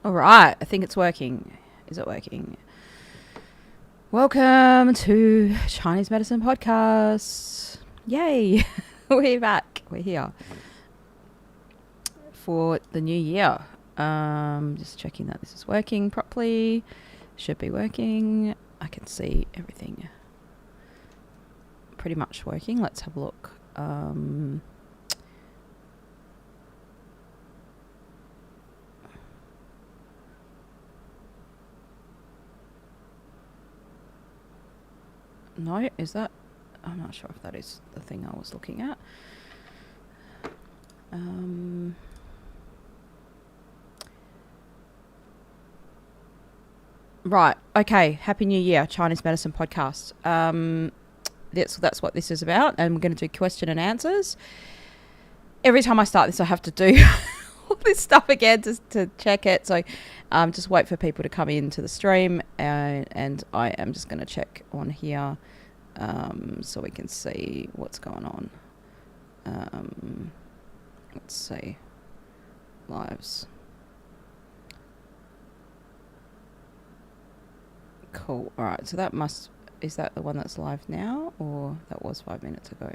All right, I think it's working. Is it working? Welcome to Chinese Medicine Podcast. Yay! We're back. We're here for the new year. Just checking that this is working properly. Should be working. I can see everything pretty much working. Let's have a look. No, is that? I'm not sure if that is the thing I was looking at. Right. Okay. Happy New Year, Chinese Medicine Podcast. That's what this is about, and we're going to do question and answers. Every time I start this, I have to do all this stuff again to check it. So, just wait for people to come into the stream, and I am just going to check on here, so we can see what's going on. Let's see, lives. Cool. All right. So is that the one that's live now, or that was 5 minutes ago?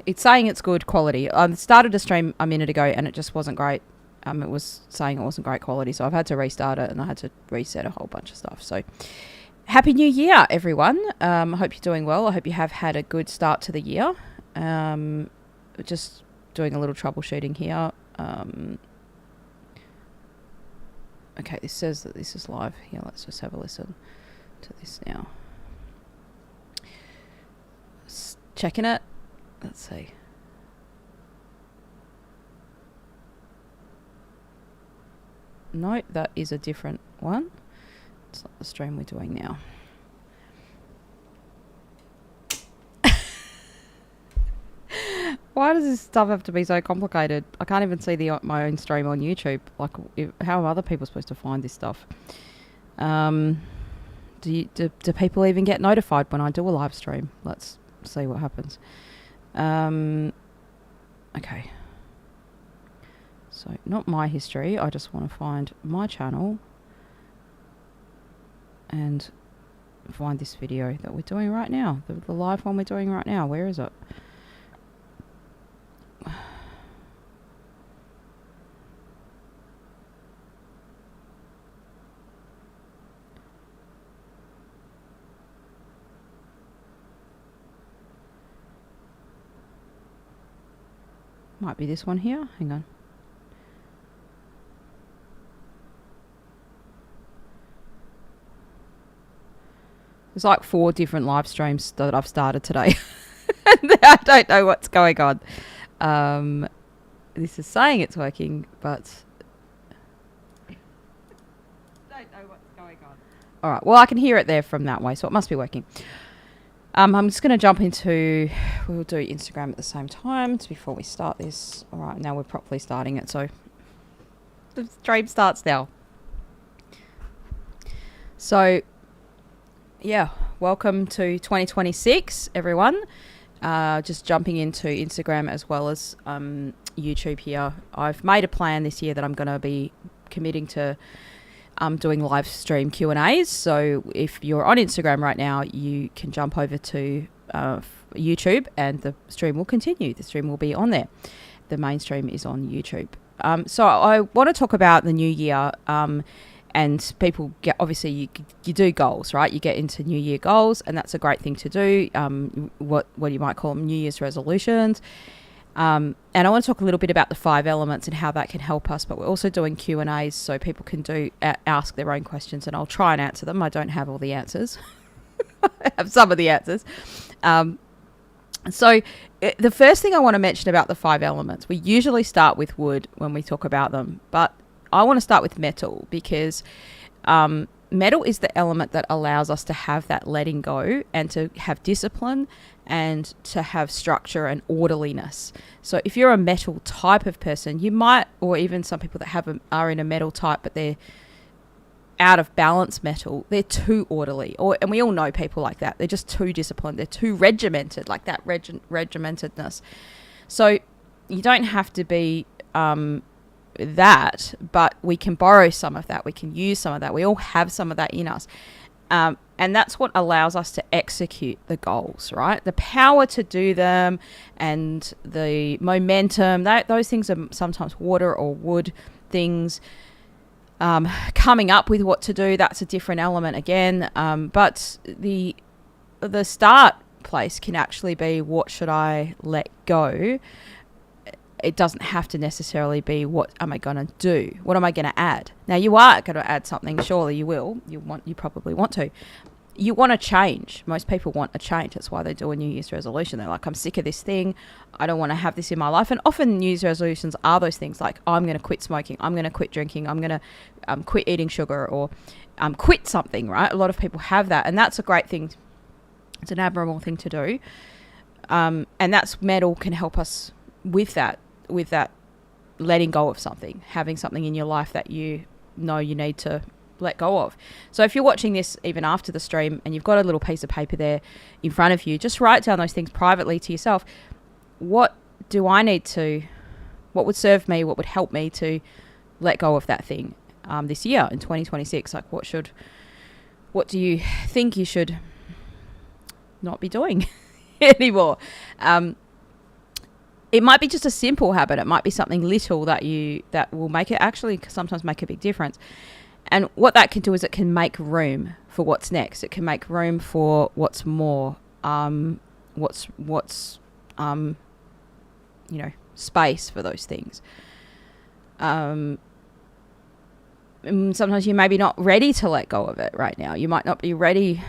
It's saying it's good quality. I started a stream a minute ago and it just wasn't great. It was saying it wasn't great quality, so I've had to restart it and I had to reset a whole bunch of stuff. So, Happy New Year, everyone. I hope you're doing well. I hope you have had a good start to the year. Just doing a little troubleshooting here. Okay, this says that this is live. Here, let's just have a listen to this now. Checking it. Let's see. No, that is a different one. It's not the stream we're doing now. Why does this stuff have to be so complicated? I can't even see my own stream on YouTube. Like, how are other people supposed to find this stuff? Do people even get notified when I do a live stream? Let's see what happens. Okay. So, not my history. I just want to find my channel and find this video that we're doing right now. The live one we're doing right now. Where is it? Might be this one here. Hang on. There's like 4 different live streams that I've started today. I don't know what's going on. This is saying it's working, but I don't know what's going on. All right. Well, I can hear it there from that way, so it must be working. I'm just going to jump into, we'll do Instagram at the same time before we start this. All right, now we're properly starting it, so the stream starts now. So, yeah, welcome to 2026, everyone. Just jumping into Instagram as well as YouTube here. I've made a plan this year that I'm going to be committing to doing live stream Q&As. So if you're on Instagram right now, you can jump over to YouTube and the stream will continue. The stream will be on there. The main stream is on YouTube. So I want to talk about the new year, and people get, obviously you do goals, right? You get into New Year goals, and that's a great thing to do. What you might call them New Year's resolutions. And I want to talk a little bit about the 5 elements and how that can help us, but we're also doing Q&As so people can ask their own questions, and I'll try and answer them. I don't have all the answers. I have some of the answers. So the first thing I want to mention about the 5 elements, we usually start with wood when we talk about them, but I want to start with metal because metal is the element that allows us to have that letting go and to have discipline and to have structure and orderliness. So if you're a metal type of person, you might, or even some people that are in a metal type, but they're out of balance metal, they're too orderly. And we all know people like that. They're just too disciplined. They're too regimented, like that regimentedness. So you don't have to be that, but we can borrow some of that. We can use some of that. We all have some of that in us. And that's what allows us to execute the goals, right? The power to do them and the momentum, those things are sometimes water or wood things. Coming up with what to do, that's a different element again. But the start place can actually be, what should I let go? It doesn't have to necessarily be, what am I going to do? What am I going to add? Now, you are going to add something. Surely you will. You probably want to. You want to change. Most people want a change. That's why they do a New Year's resolution. They're like, I'm sick of this thing. I don't want to have this in my life. And often New Year's resolutions are those things like, I'm going to quit smoking. I'm going to quit drinking. I'm going to quit eating sugar, or quit something, right? A lot of people have that. And that's a great thing. It's an admirable thing to do. And that's metal can help us with that letting go of something, having something in your life that you know you need to let go of. So if you're watching this even after the stream and you've got a little piece of paper there in front of you, just write down those things privately to yourself. What would serve me, what would help me to let go of that thing this year in 2026? Like, what do you think you should not be doing anymore? It might be just a simple habit. It might be something little that will make it actually sometimes make a big difference. And what that can do is it can make room for what's next. It can make room for what's more, space for those things. Sometimes you may be not ready to let go of it right now. You might not be ready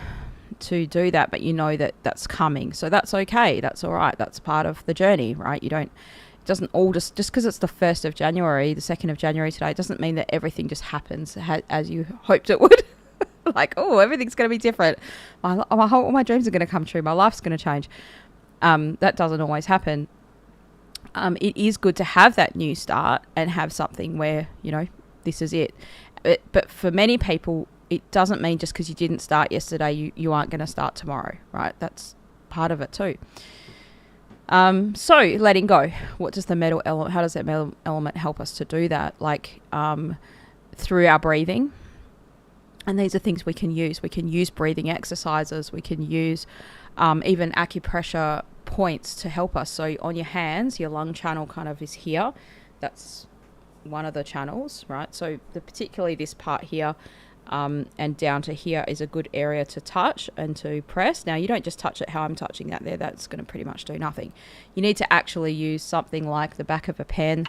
to do that, but you know that that's coming. So that's okay. That's all right. That's part of the journey, right? It doesn't all just because it's the 1st of January, the 2nd of January today, it doesn't mean that everything just happens as you hoped it would. Like, oh, everything's going to be different. All my dreams are going to come true. My life's going to change. That doesn't always happen. It is good to have that new start and have something where, this is it. But for many people, it doesn't mean just because you didn't start yesterday, you aren't going to start tomorrow, right? That's part of it too. So letting go. What does the metal element? How does that metal element help us to do that? Like through our breathing. And these are things we can use. We can use breathing exercises. We can use even acupressure points to help us. So on your hands, your lung channel kind of is here. That's one of the channels, right? So particularly this part here and down to here is a good area to touch and to press. Now, you don't just touch it how I'm touching that there. That's going to pretty much do nothing. You need to actually use something like the back of a pen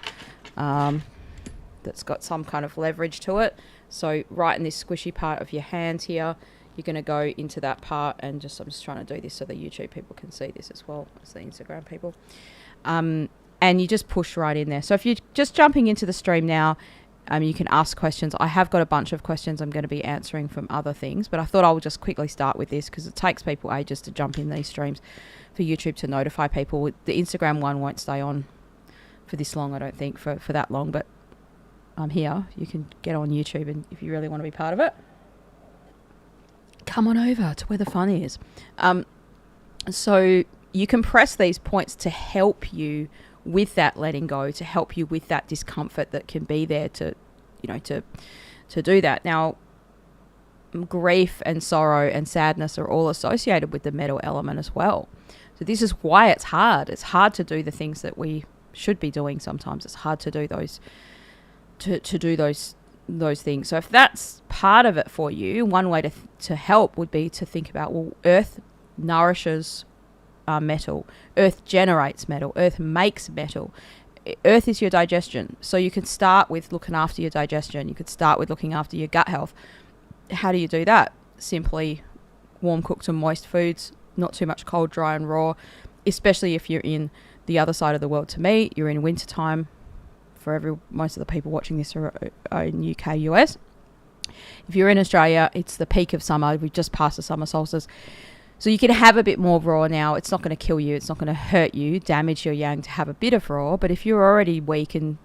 that's got some kind of leverage to it. So right in this squishy part of your hand here, you're going to go into that part and I'm just trying to do this so the YouTube people can see this as well as the Instagram people. And you just push right in there. So if you're just jumping into the stream now, you can ask questions. I have got a bunch of questions I'm going to be answering from other things, but I thought I would just quickly start with this because it takes people ages to jump in these streams for YouTube to notify people. The Instagram one won't stay on for this long, I don't think, for that long, but I'm here. You can get on YouTube, and if you really want to be part of it, come on over to where the fun is. So you can press these points to help you with that letting go, to help you with that discomfort that can be there to do that. Now, grief and sorrow and sadness are all associated with the metal element as well. So this is why it's hard. It's hard to do the things that we should be doing sometimes. It's hard to do those those things. So if that's part of it for you, one way to help would be to think about, well, earth nourishes metal. Earth generates metal. Earth makes metal. Earth is your digestion. So you can start with looking after your digestion. You could start with looking after your gut health. How do you do that? Simply warm, cooked and moist foods, not too much cold, dry and raw, especially if you're in the other side of the world. To me, you're in winter time. Most of the people watching this are in UK, US. If you're in Australia, it's the peak of summer. We've just passed the summer solstice. So you can have a bit more raw now. It's not going to kill you. It's not going to hurt you, damage your yang to have a bit of raw. But if you're already weak and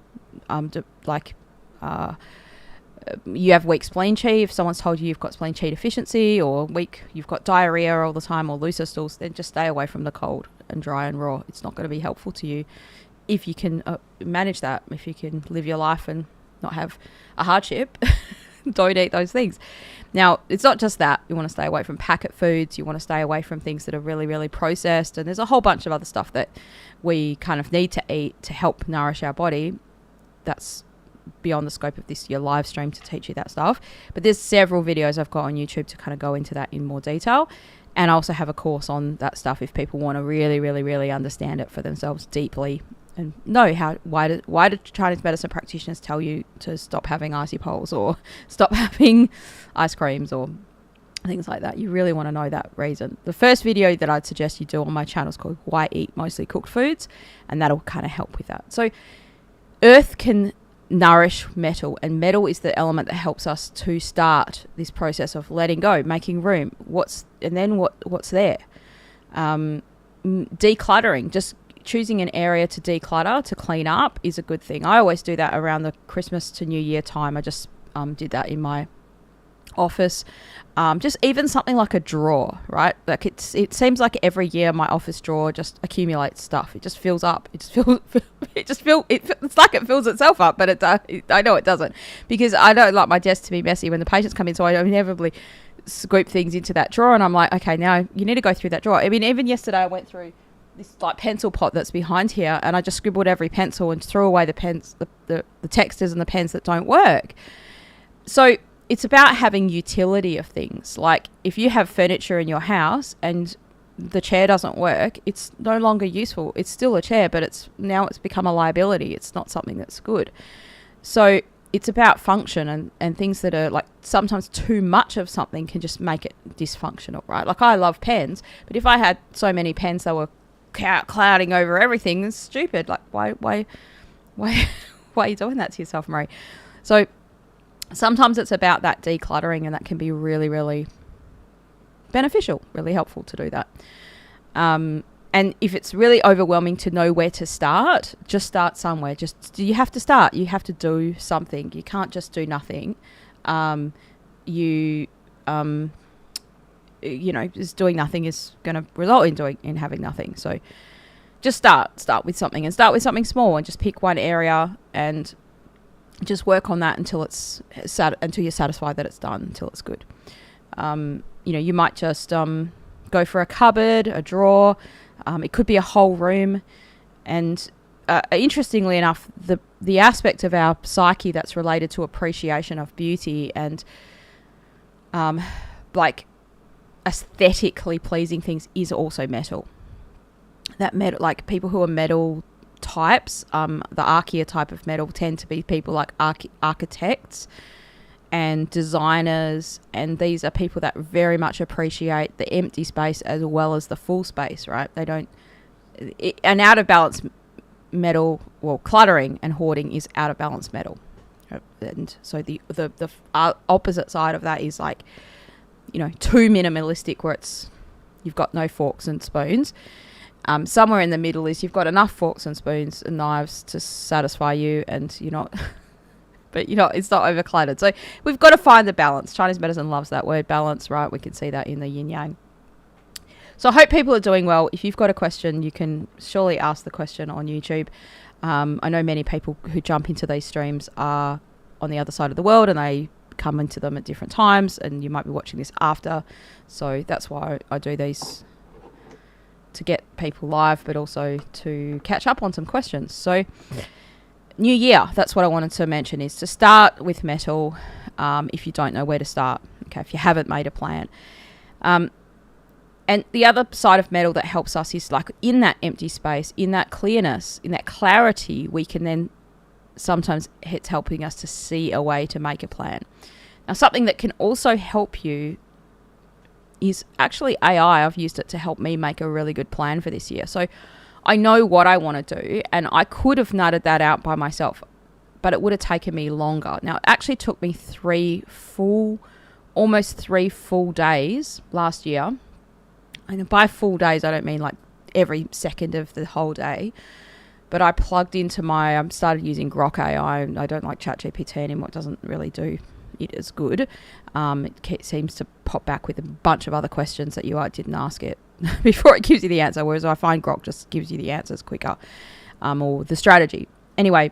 you have weak spleen chi. If someone's told you you've got spleen chi deficiency, or you've got diarrhea all the time, or loose stools, then just stay away from the cold and dry and raw. It's not going to be helpful to you if you can manage that. If you can live your life and not have a hardship, don't eat those things. Now, it's not just that. You want to stay away from packet foods. You want to stay away from things that are really, really processed. And there's a whole bunch of other stuff that we kind of need to eat to help nourish our body. That's beyond the scope of your live stream to teach you that stuff. But there's several videos I've got on YouTube to kind of go into that in more detail. And I also have a course on that stuff if people want to really, really, really understand it for themselves deeply and know why do Chinese medicine practitioners tell you to stop having icy poles or stop having ice creams or things like that. You really want to know that reason. The first video that I'd suggest you do on my channel is called Why Eat Mostly Cooked Foods, and that'll kind of help with that. So earth can nourish metal, and metal is the element that helps us to start this process of letting go, making room. What's there? Decluttering, just choosing an area to declutter, to clean up, is a good thing. I always do that around the Christmas to New Year time. I just did that in my office. Just even something like a drawer, right? Like it seems like every year my office drawer just accumulates stuff. It just fills up. It's like it fills itself up, but I know it doesn't, because I don't like my desk to be messy when the patients come in. So I inevitably scoop things into that drawer, and I'm like, okay, now you need to go through that drawer. I mean, even yesterday I went through this like pencil pot that's behind here, and I just scribbled every pencil and threw away the pens, the textures and the pens that don't work. So it's about having utility of things. Like if you have furniture in your house and the chair doesn't work, it's no longer useful. It's still a chair, but it's become a liability. It's not something that's good. So it's about function, and things that are like sometimes too much of something can just make it dysfunctional, right? Like I love pens, but if I had so many pens that were clouding over everything, it's stupid. Like why are you doing that to yourself, Marie? So sometimes it's about that decluttering, and that can be really, really beneficial, really helpful to do that. And if it's really overwhelming to know where to start, just start somewhere. You have to start. You have to do something. You can't just do nothing. Just doing nothing is going to result in having nothing. So just start with something, and start with something small, and just pick one area and just work on that until until you're satisfied that it's done, until it's good. You might just go for a cupboard, a drawer. It could be a whole room. And interestingly enough, the aspect of our psyche that's related to appreciation of beauty and like aesthetically pleasing things is also metal. That metal, like people who are metal types, the archetype of metal tend to be people like architects and designers, and these are people that very much appreciate the empty space as well as the full space, right? An out of balance metal, well, cluttering and hoarding is out of balance metal. And so the opposite side of that is like, too minimalistic, where you've got no forks and spoons. Somewhere in the middle is you've got enough forks and spoons and knives to satisfy you, and you're not but it's not overcluttered. So we've got to find the balance. Chinese medicine loves that word balance, right? We can see that in the yin yang. So I hope people are doing well. If you've got a question, you can surely ask the question on YouTube. I know many people who jump into these streams are on the other side of the world, and they come into them at different times, and you might be watching this after. So that's why I do these, to get people live, but also to catch up on some questions. So New Year, that's what I wanted to mention, is to start with metal if you don't know where to start, okay, if you haven't made a plan. And the other side of metal that helps us is like in that empty space, in that clearness, in that clarity, we can then sometimes it's helping us to see a way to make a plan. Now, something that can also help you is actually AI. I've used it to help me make a really good plan for this year. So I know what I want to do, and I could have nutted that out by myself, but it would have taken me longer. Now, it actually took me almost 3 full days last year. And by full days, I don't mean like every second of the whole day, but I plugged into I started using Grok AI. I don't like ChatGPT anymore. It doesn't really do it as good. It seems to pop back with a bunch of other questions that you didn't ask it before it gives you the answer, whereas I find Grok just gives you the answers quicker, or the strategy. Anyway,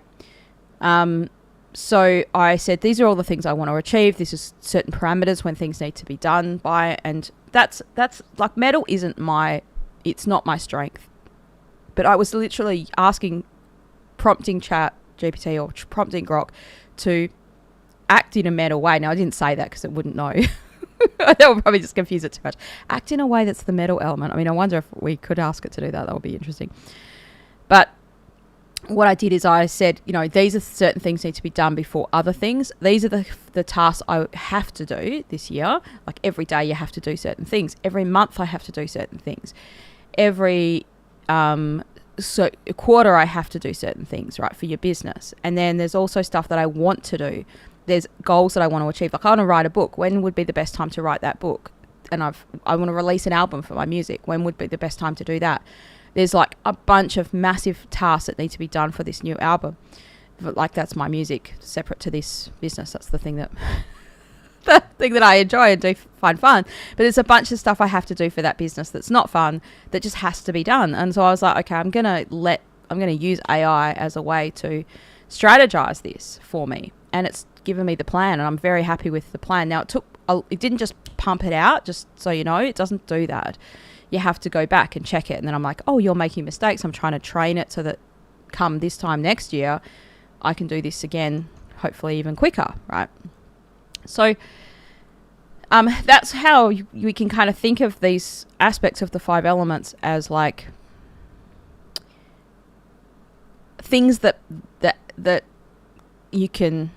so I said, these are all the things I want to achieve. This is certain parameters when things need to be done by, and that's like metal it's not my strength. But I was literally prompting Chat GPT or prompting Grok to act in a metal way. Now, I didn't say that because it wouldn't know. That would probably just confuse it too much. Act in a way that's the metal element. I mean, I wonder if we could ask it to do that. That would be interesting. But what I did is I said, these are certain things need to be done before other things. These are the tasks I have to do this year. Like every day you have to do certain things. Every month I have to do certain things. Every so a quarter I have to do certain things, right, for your business. And then there's also stuff that I want to do. There's goals that I want to achieve. Like I want to write a book. When would be the best time to write that book? And I want to release an album for my music. When would be the best time to do that? There's like a bunch of massive tasks that need to be done for this new album. But like that's my music separate to this business. That's the thing that I enjoy and do find fun. But there's a bunch of stuff I have to do for that business that's not fun, that just has to be done. And so I was like, okay, I'm going to use AI as a way to strategize this for me. And it's given me the plan, and I'm very happy with the plan. Now it didn't just pump it out, just so you know, it doesn't do that. You have to go back and check it. And then I'm like, oh, you're making mistakes. I'm trying to train it so that come this time next year, I can do this again, hopefully even quicker, right? So that's how we can kind of think of these aspects of the 5 elements as like things that you can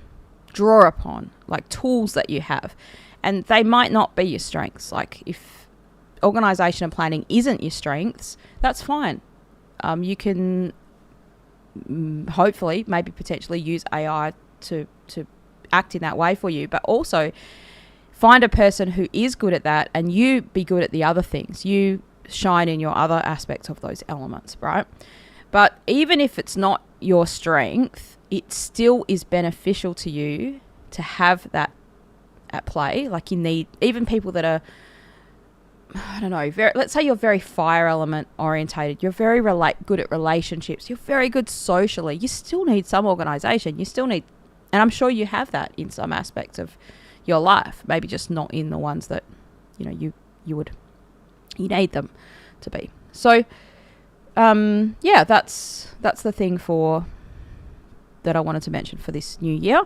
draw upon, like tools that you have. And they might not be your strengths. Like if organisation and planning isn't your strengths, that's fine. You can hopefully, maybe potentially use AI to act in that way for you, but also find a person who is good at that and you be good at the other things. You shine in your other aspects of those elements, right? But even if it's not your strength, it still is beneficial to you to have that at play. Like you need, even people that are, I don't know, let's say you're very fire element orientated, you're very good at relationships, you're very good socially, you still need some organisation, you still need, and I'm sure you have that in some aspects of your life, maybe just not in the ones that, you need them to be. So, yeah, that's the thing that I wanted to mention for this new year.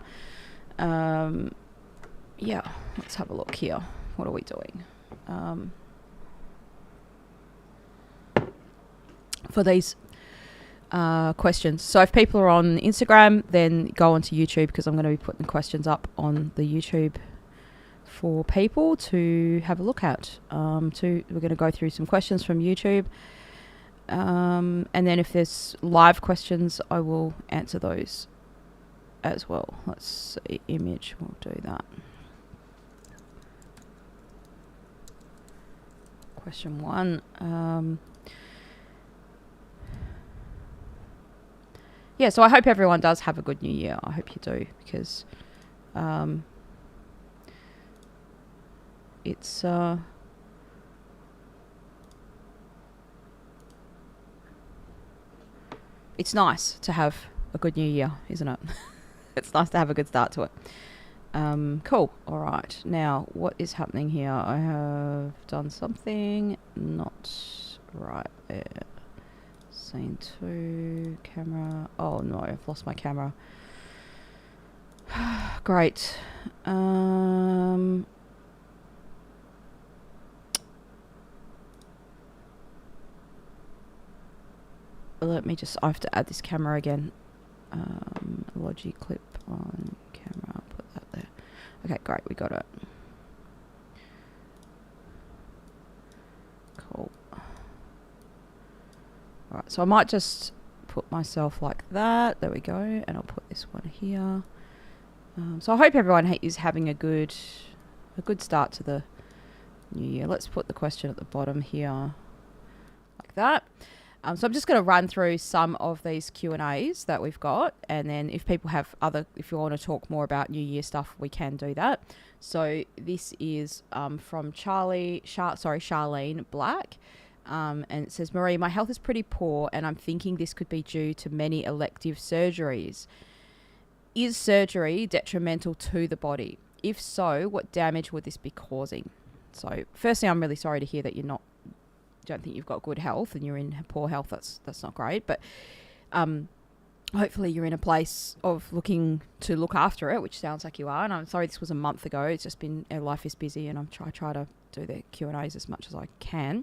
Yeah, let's have a look here. What are we doing? For these questions. So if people are on Instagram, then go onto YouTube, because I'm going to be putting questions up on the YouTube for people to have a look at. We're going to go through some questions from YouTube. And then if there's live questions, I will answer those as well. Let's see, image, we'll do that. Question 1. Yeah, so I hope everyone does have a good new year. I hope you do, because it's nice to have a good new year, isn't it? It's nice to have a good start to it. Cool. All right. Now, what is happening here? I have done something not right there. Scene 2, camera. Oh no, I've lost my camera. Great. Let me just, I have to add this camera again. Logi clip on camera, put that there. Okay, great, we got it. Cool. Alright, so I might just put myself like that. There we go. And I'll put this one here. So I hope everyone is having a good start to the new year. Let's put the question at the bottom here, like that. So I'm just going to run through some of these Q&As that we've got, and then if people have if you want to talk more about New Year stuff, we can do that. So this is from Charlene Black, and it says, Marie, my health is pretty poor, and I'm thinking this could be due to many elective surgeries. Is surgery detrimental to the body? If so, what damage would this be causing? So firstly, I'm really sorry to hear that don't think you've got good health and you're in poor health. That's not great, but hopefully you're in a place of looking to look after it, which sounds like you are. And I'm sorry this was a month ago. It's just been, life is busy, and I try to do the Q&As as much as I can.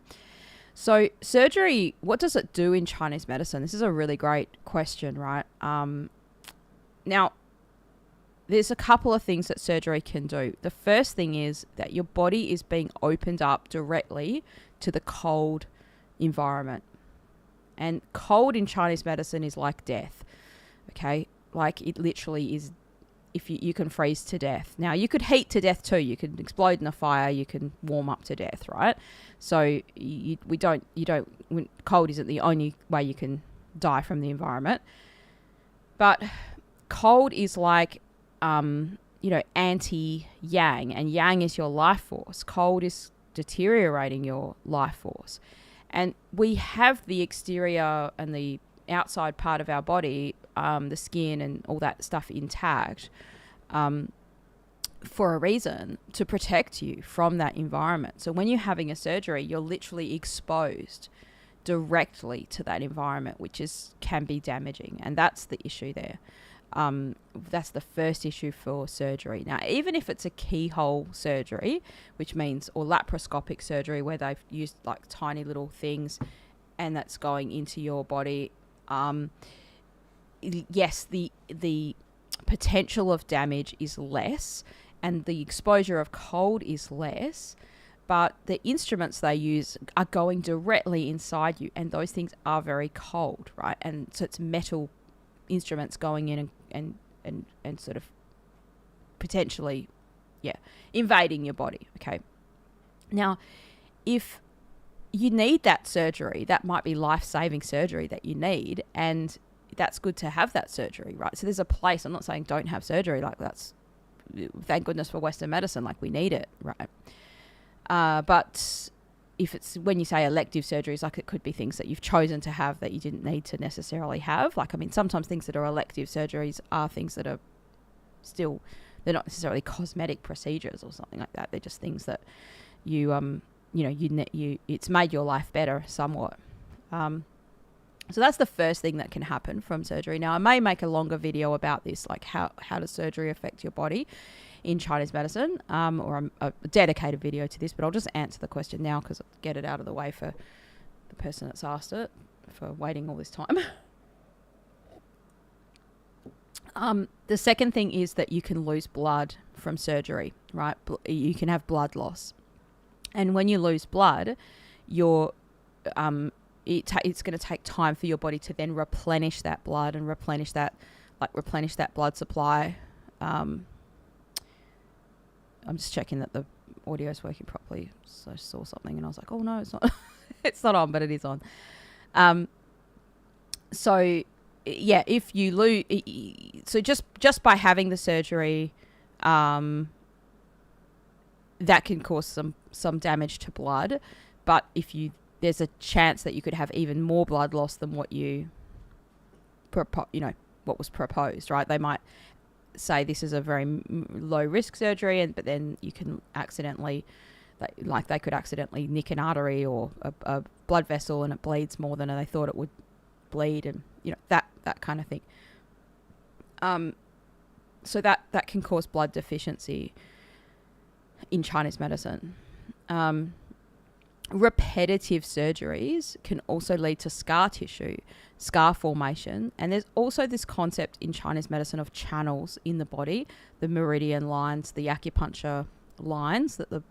So surgery, what does it do in Chinese medicine? This is a really great question, right? Now, there's a couple of things that surgery can do. The first thing is that your body is being opened up directly to the cold environment. And cold in Chinese medicine is like death, okay? Like it literally is, if you can freeze to death. Now, you could heat to death too. You can explode in a fire. You can warm up to death, right? So cold isn't the only way you can die from the environment. But cold is like, anti-yang, and yang is your life force. Cold is deteriorating your life force. And we have the exterior and the outside part of our body, the skin and all that stuff intact, for a reason, to protect you from that environment. So when you're having a surgery, you're literally exposed directly to that environment, which can be damaging. And that's the issue there. That's the first issue for surgery. Now, even if it's a keyhole surgery, which means, or laparoscopic surgery, where they've used like tiny little things and that's going into your body, yes, the potential of damage is less and the exposure of cold is less, but the instruments they use are going directly inside you, and those things are very cold, right? And so it's metal instruments going in and sort of potentially, invading your body. Okay. Now, if you need that surgery, that might be life-saving surgery that you need, and that's good to have that surgery, right? So there's a place. I'm not saying don't have surgery. Like, that's, thank goodness for Western medicine. Like, we need it, right? But if it's, when you say elective surgeries, like, it could be things that you've chosen to have that you didn't need to necessarily have. Like, I mean, sometimes things that are elective surgeries are things that are still, they're not necessarily cosmetic procedures or something like that. They're just things that it's made your life better somewhat. So that's the first thing that can happen from surgery. Now, I may make a longer video about this, like how does surgery affect your body in Chinese medicine, or a dedicated video to this, but I'll just answer the question now because I'll get it out of the way for the person that's asked it, for waiting all this time. The second thing is that you can lose blood from surgery, right? You can have blood loss. And when you lose blood, it's going to take time for your body to then replenish that blood and replenish that blood supply. I'm just checking that the audio is working properly. So I saw something and I was like, oh no, it's not. It's not on, but it is on. So yeah, if you lose, so just by having the surgery, that can cause some damage to blood. But there's a chance that you could have even more blood loss than what what was proposed, right? They might say this is a very low risk surgery, but then you can accidentally, they could accidentally nick an artery or a blood vessel, and it bleeds more than they thought it would bleed, and that kind of thing. So that can cause blood deficiency in Chinese medicine. Repetitive surgeries can also lead to scar tissue, scar formation, and there's also this concept in Chinese medicine of channels in the body, the meridian lines, the acupuncture lines that the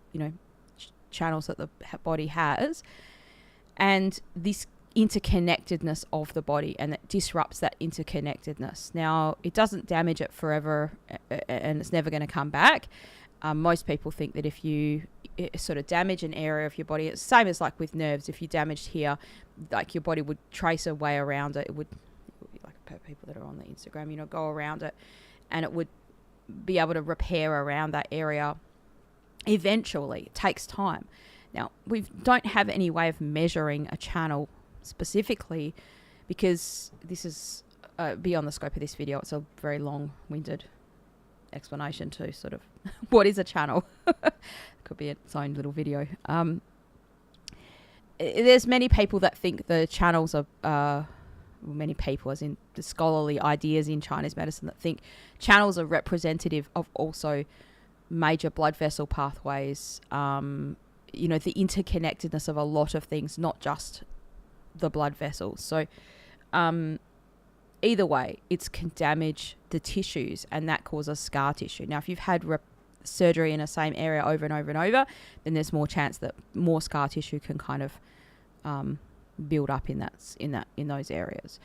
channels that the body has, and this interconnectedness of the body, and it disrupts that interconnectedness. Now, it doesn't damage it forever, and it's never going to come back. Most people think that if you sort of damage an area of your body, it's the same as like with nerves. If you damaged here, like your body would trace a way around it. It would like people that are on the Instagram, you know, go around it, and it would be able to repair around that area. Eventually, it takes time. Now, we don't have any way of measuring a channel specifically because this is beyond the scope of this video. It's a very long-winded explanation to sort of what is a channel. Could be its own little video. There's many people that think the channels are many people as in the scholarly ideas in Chinese medicine that think channels are representative of also major blood vessel pathways, you know, the interconnectedness of a lot of things, not just the blood vessels. So either way, it can damage the tissues and that causes scar tissue. Now, if you've had surgery in the same area over and over and over, then there's more chance that more scar tissue can kind of build up in those areas.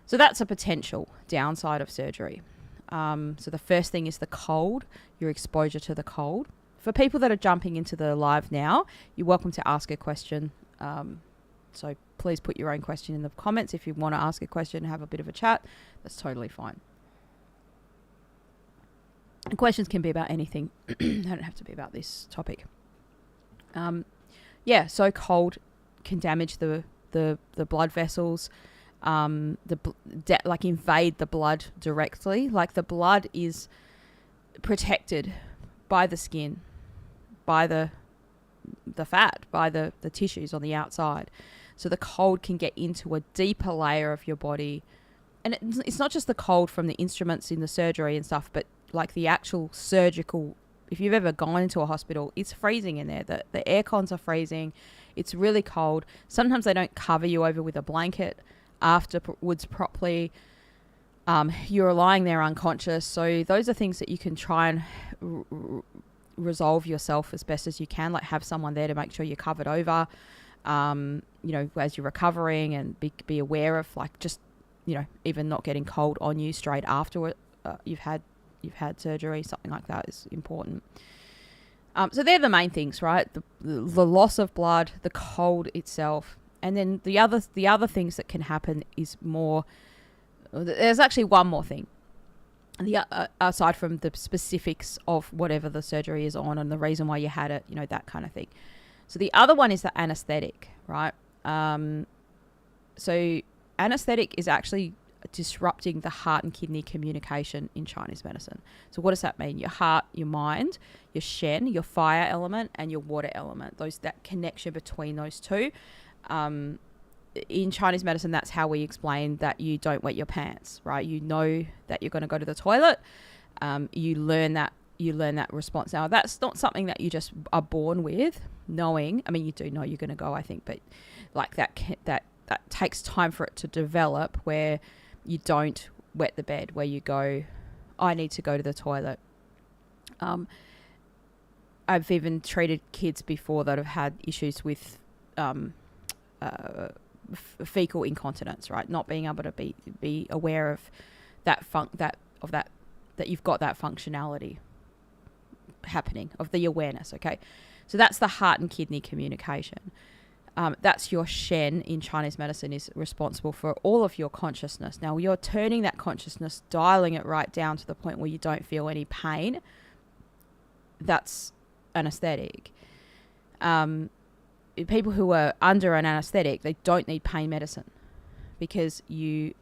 So that's a potential downside of surgery. So the first thing is the cold, your exposure to the cold. For people that are jumping into the live now, you're welcome to ask a question. So please put your own question in the comments. If you want to ask a question and have a bit of a chat, that's totally fine. And questions can be about anything. They don't have to be about this topic. So cold can damage the blood vessels, like invade the blood directly. Like the blood is protected by the skin, by the fat, by the tissues on the outside. So the cold can get into a deeper layer of your body. And it's not just the cold from the instruments in the surgery and stuff, but like the actual surgical, if you've ever gone into a hospital, it's freezing in there. The air cons are freezing. It's really cold. Sometimes they don't cover you over with a blanket afterwards properly. You're lying there unconscious. So those are things that you can try and resolve yourself as best as you can. Like have someone there to make sure you're covered over, you know, as you're recovering, and be aware of like just, you know, even not getting cold on you straight after you've had surgery. Something like that is important. So they're the main things, right? The loss of blood, the cold itself, and then the other things that can happen is more. There's actually one more thing. Aside from the specifics of whatever the surgery is on and the reason why you had it, you know, that kind of thing. So the other one is the anesthetic, right? So anesthetic is actually disrupting the heart and kidney communication in Chinese medicine. So what does that mean? Your heart, your mind, your shen, your fire element, and your water element. That connection between those two. In Chinese medicine, that's how we explain that you don't wet your pants, right? You know that you're going to go to the toilet. You learn that response. Now, that's not something that you just are born with, knowing. I mean, you do know you're going to go, I think, but like that takes time for it to develop, where you don't wet the bed, where you go, I need to go to the toilet. I've even treated kids before that have had issues with fecal incontinence, right? Not being able to be aware of that you've got that functionality happening, of the awareness. Okay, so that's the heart and kidney communication. That's your shen in Chinese medicine, is responsible for all of your consciousness. Now you're turning that consciousness, dialing it right down to the point where you don't feel any pain. That's anesthetic. People who are under an anesthetic, they don't need pain medicine, because you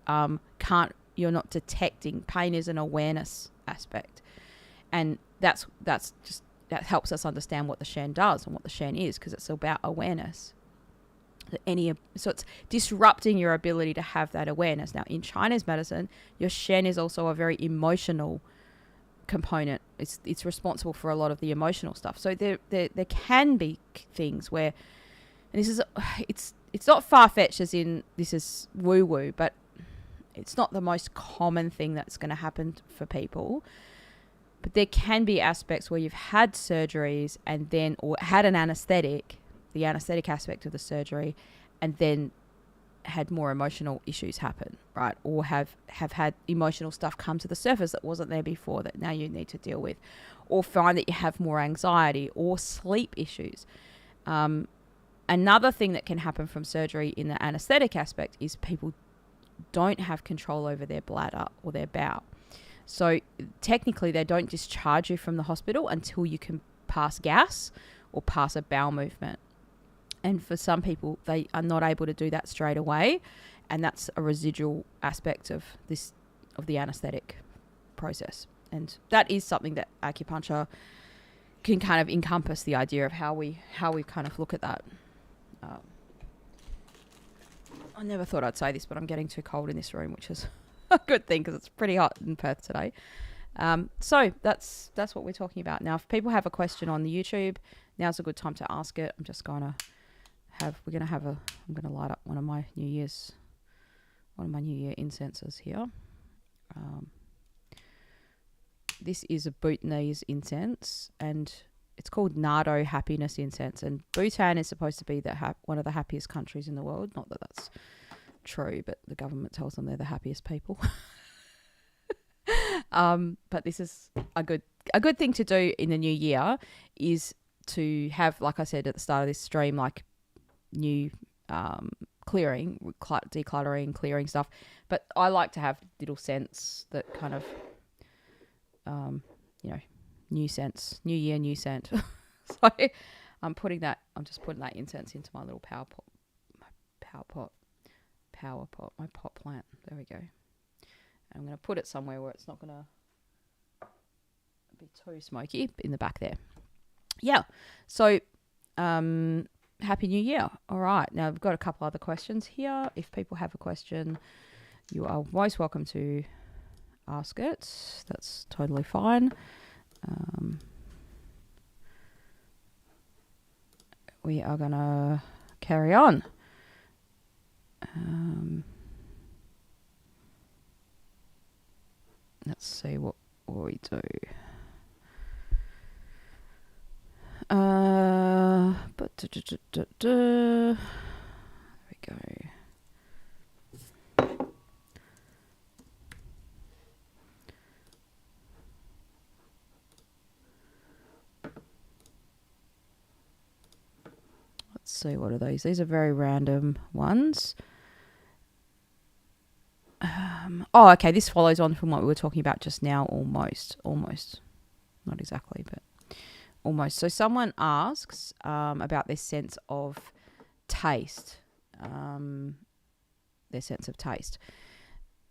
you're not detecting. Pain is an awareness aspect, and that helps us understand what the shen does and what the shen is, because it's about awareness. So it's disrupting your ability to have that awareness. Now in Chinese medicine, your shen is also a very emotional component. It's responsible for a lot of the emotional stuff. So there can be things where, and this is, it's not far-fetched as in this is woo-woo, but it's not the most common thing that's going to happen for people. But there can be aspects where you've had surgeries and then, or had an anesthetic, the anesthetic aspect of the surgery, and then had more emotional issues happen, right? Or have had emotional stuff come to the surface that wasn't there before that now you need to deal with, or find that you have more anxiety or sleep issues. Another thing that can happen from surgery in the anesthetic aspect is people don't have control over their bladder or their bowel. So technically they don't discharge you from the hospital until you can pass gas or pass a bowel movement. And for some people, they are not able to do that straight away. And that's a residual aspect of the anesthetic process. And that is something that acupuncture can kind of encompass, the idea of how we kind of look at that. I never thought I'd say this, but I'm getting too cold in this room, which is a good thing because it's pretty hot in Perth today. So that's what we're talking about. Now, if people have a question on the YouTube, now's a good time to ask it. I'm just going to I'm going to light up one of my New Year incenses here. This is a Bhutanese incense, and it's called Nardo Happiness Incense. And Bhutan is supposed to be one of the happiest countries in the world. Not that that's true, but the government tells them they're the happiest people. But this is a good thing to do in the new year, is to have, like I said at the start of this stream, like new clearing, decluttering, clearing stuff. But I like to have little scents that kind of, new scents, new year, new scent. So I'm just putting that incense into my little power pot, my pot plant. There we go. I'm going to put it somewhere where it's not going to be too smoky, in the back there. Yeah. So, Happy New Year. All right. Now, I've got a couple other questions here. If people have a question, you are most welcome to ask it. That's totally fine. We are going to carry on. Let's see what we do. There we go. Let's see, what are these? These are very random ones. Okay, this follows on from what we were talking about just now, almost. Not exactly, but almost. So someone asks about their sense of taste.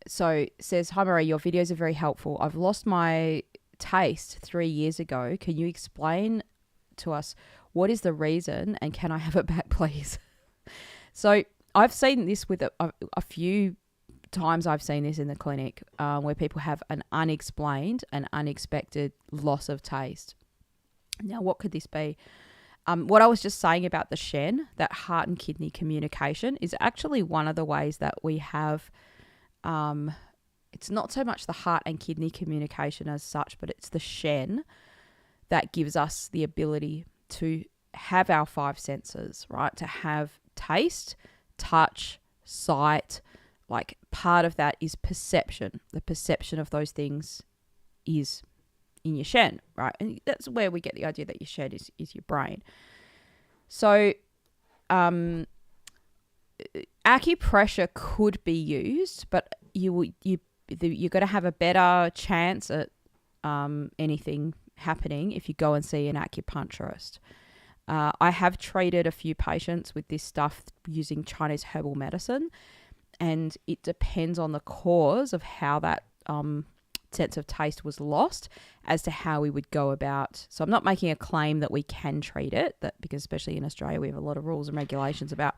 So it says, "Hi Marie, your videos are very helpful. I've lost my taste 3 years ago. Can you explain to us what is the reason, and can I have it back, please?" So I've seen this with a few times. I've seen this in the clinic where people have an unexplained and unexpected loss of taste. Now, what could this be? What I was just saying about the Shen, that heart and kidney communication, is actually one of the ways that we have. It's not so much the heart and kidney communication as such, but it's the Shen that gives us the ability to have our five senses, right? To have taste, touch, sight. Like, part of that is perception. The perception of those things is in your Shen, right? And that's where we get the idea that your Shen is your brain. So acupressure could be used, but you're going to have a better chance at anything happening if you go and see an acupuncturist. I have treated a few patients with this stuff using Chinese herbal medicine, and it depends on the cause of how that sense of taste was lost as to how we would go about. So I'm not making a claim that we can treat it, because especially in Australia we have a lot of rules and regulations about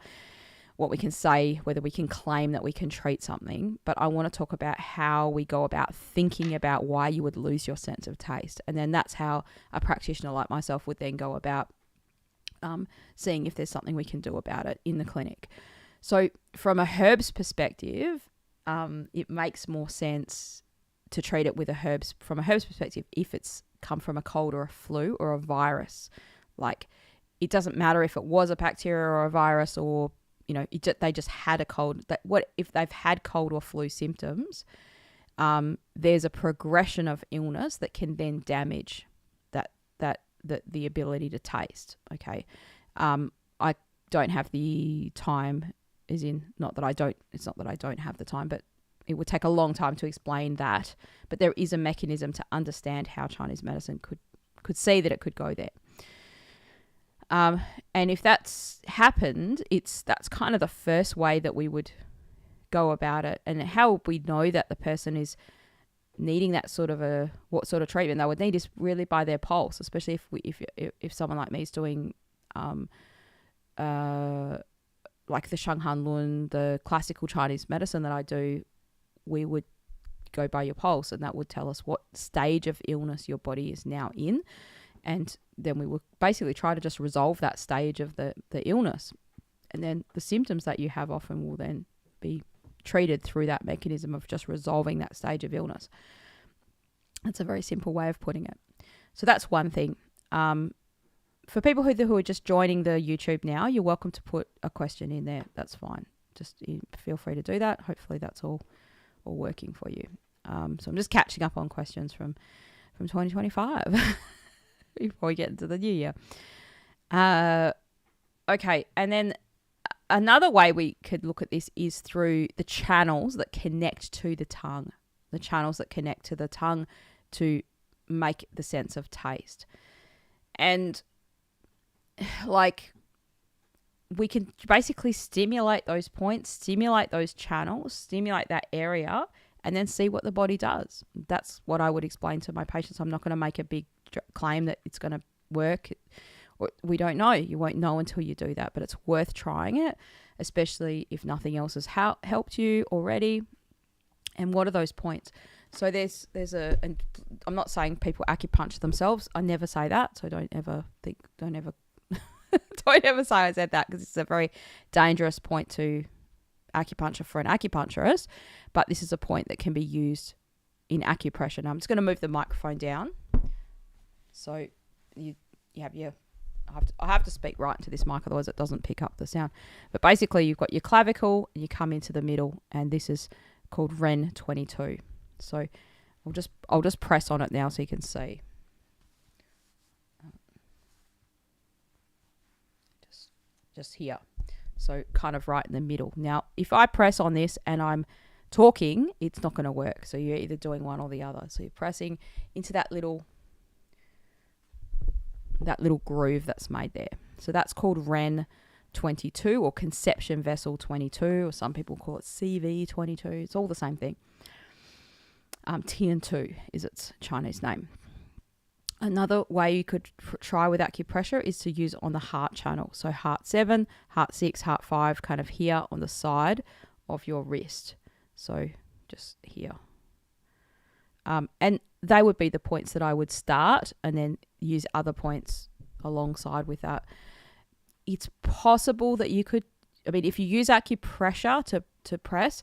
what we can say, whether we can claim that we can treat something. But I want to talk about how we go about thinking about why you would lose your sense of taste. And then that's how a practitioner like myself would then go about seeing if there's something we can do about it in the clinic. So from a herbs perspective, it makes more sense to treat it with from a herbs perspective if it's come from a cold or a flu or a virus. Like, it doesn't matter if it was a bacteria or a virus or, they just had a cold. That what if they've had cold or flu symptoms? There's a progression of illness that can then damage the ability to taste. Okay, I don't have the time. As in, not that I don't. It's not that I don't have the time, but it would take a long time to explain that. But there is a mechanism to understand how Chinese medicine could see that it could go there. And if that's happened, that's kind of the first way that we would go about it. And how would we know that the person is needing that what sort of treatment they would need is really by their pulse, especially if someone like me is doing like the Shanghan Lun, the classical Chinese medicine that I do. We would go by your pulse, and that would tell us what stage of illness your body is now in. And then we will basically try to just resolve that stage of the illness. And then the symptoms that you have often will then be treated through that mechanism of just resolving that stage of illness. That's a very simple way of putting it. So that's one thing. For people who are just joining the YouTube now, you're welcome to put a question in there. That's fine. Just feel free to do that. Hopefully that's all working for you. So I'm just catching up on questions from 2025 before we get into the new year. Okay, and then another way we could look at this is through the channels that connect to the tongue. The channels that connect to the tongue to make the sense of taste. And like we can basically stimulate those points, stimulate those channels, stimulate that area, and then see what the body does. That's what I would explain to my patients. I'm not going to make a big claim that it's going to work. We don't know. You won't know until you do that, but it's worth trying it, especially if nothing else has helped you already. And what are those points? So and I'm not saying people acupuncture themselves. I never say that. So don't ever don't ever say I said that, because it's a very dangerous point to acupuncture for an acupuncturist. But this is a point that can be used in acupressure. Now I'm just going to move the microphone down. So you have your, I have to speak right into this mic, otherwise it doesn't pick up the sound. But basically you've got your clavicle, and you come into the middle, and this is called Ren 22. So I'll just press on it now so you can see. Just here. So kind of right in the middle. Now, if I press on this and I'm talking, it's not going to work. So you're either doing one or the other. So you're pressing into that little groove that's made there. So that's called Ren 22 or conception vessel 22, or some people call it CV 22. It's all the same thing. Tian2 is its Chinese name. Another way you could try with acupressure is to use on the heart channel. So heart 7, heart 6, heart 5, kind of here on the side of your wrist. So just here. And they would be the points that I would start, and then use other points alongside with that. It's possible that you could, if you use acupressure to press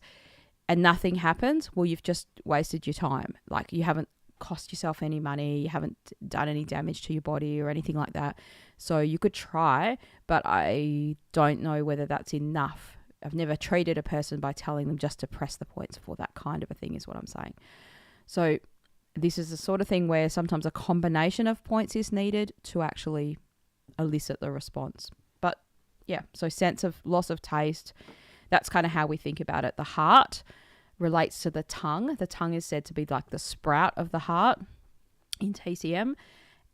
and nothing happens, well, you've just wasted your time. Like, you haven't cost yourself any money, you haven't done any damage to your body or anything like that. So you could try, but I don't know whether that's enough. I've never treated a person by telling them just to press the points for that kind of a thing, is what I'm saying. So this is the sort of thing where sometimes a combination of points is needed to actually elicit the response. But yeah, so sense of loss of taste, that's kind of how we think about it. The heart relates to the tongue. The tongue is said to be like the sprout of the heart in TCM.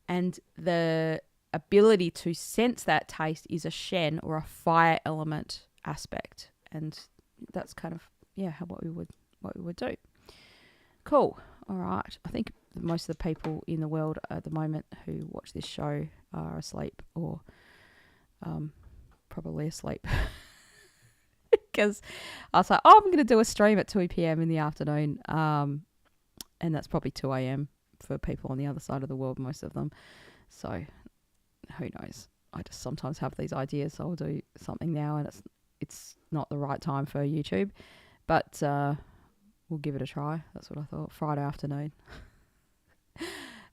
And the ability to sense that taste is a Shen, or a fire element aspect. And that's kind of, what we would do. Cool. All right. I think most of the people in the world at the moment who watch this show are asleep, or probably asleep. Because I was like, I'm going to do a stream at 2 p.m. in the afternoon. And that's probably 2 a.m. for people on the other side of the world, most of them. So who knows? I just sometimes have these ideas. So I'll do something now, and it's not the right time for YouTube. But we'll give it a try. That's what I thought. Friday afternoon.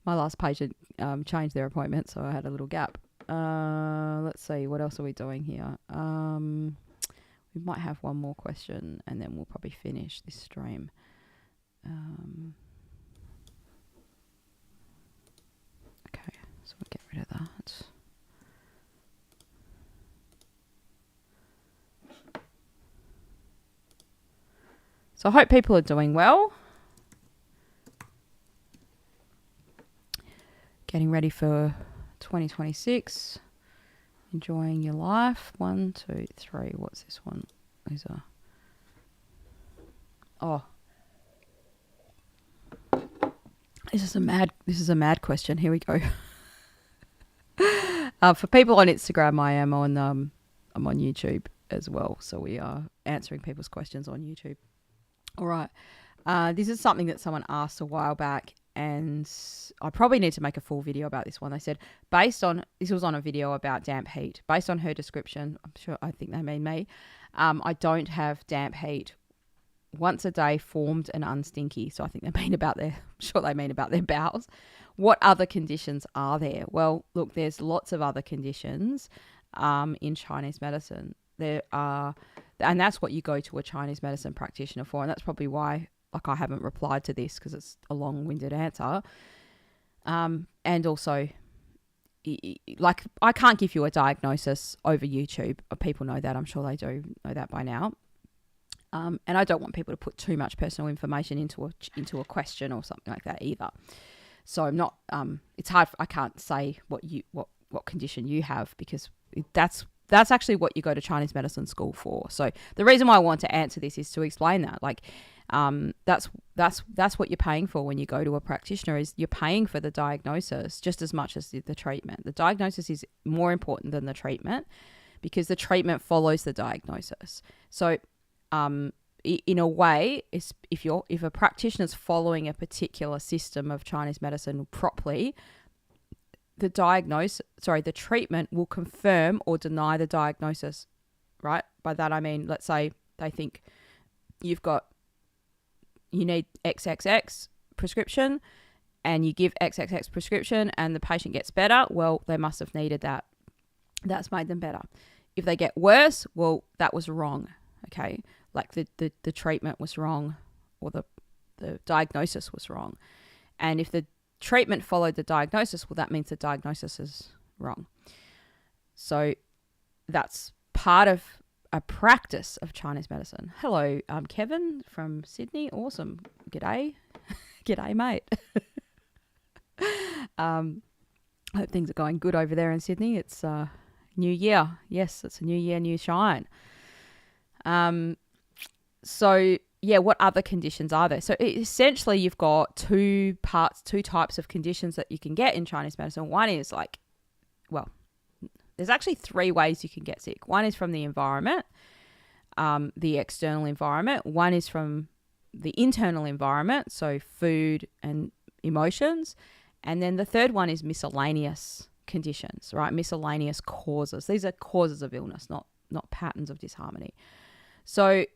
My last patient changed their appointment, so I had a little gap. Let's see. What else are we doing here? We might have one more question and then we'll probably finish this stream. Okay, so we'll get rid of that. So I hope people are doing well. Getting ready for 2026. Enjoying your life. 1, 2, 3. What's this one? These are. Oh. This is a mad question. Here we go. For people on Instagram, I'm on YouTube as well. So we are answering people's questions on YouTube. All right. This is something that someone asked a while back, and I probably need to make a full video about this one. They said, this was on a video about damp heat. Based on her description, I think they mean me, I don't have damp heat. Once a day, formed and unstinky. So I think they mean about their bowels. What other conditions are there? Well, look, there's lots of other conditions in Chinese medicine. There are, and that's what you go to a Chinese medicine practitioner for. And that's probably why, like, I haven't replied to this, because it's a long-winded answer. And also, like, I can't give you a diagnosis over YouTube. People know that. I'm sure they do know that by now. And I don't want people to put too much personal information into a question or something like that either. So I'm not. It's hard. I can't say what condition you have, because that's actually what you go to Chinese medicine school for. So the reason why I want to answer this is to explain that. Like, that's what you're paying for when you go to a practitioner. Is you're paying for the diagnosis just as much as the treatment. The diagnosis is more important than the treatment, because the treatment follows the diagnosis. So in a way, if a practitioner's following a particular system of Chinese medicine properly, the treatment will confirm or deny the diagnosis, right? By that I mean, let's say they think you need XXX prescription, and you give XXX prescription and the patient gets better, well, they must have needed that. That's made them better. If they get worse, well, that was wrong, okay? Like the treatment was wrong, or the diagnosis was wrong. And if the treatment followed the diagnosis, well, that means the diagnosis is wrong. So that's part of a practice of Chinese medicine. Hello, Kevin from Sydney. Awesome. G'day. G'day, mate. I hope things are going good over there in Sydney. It's New Year. Yes, it's a new year, new shine. So yeah, what other conditions are there? So essentially you've got two types of conditions that you can get in Chinese medicine. One is there's actually 3 ways you can get sick. One is from the environment, the external environment. One is from the internal environment, so food and emotions. And then the third one is miscellaneous conditions, right? Miscellaneous causes. These are causes of illness, not patterns of disharmony. So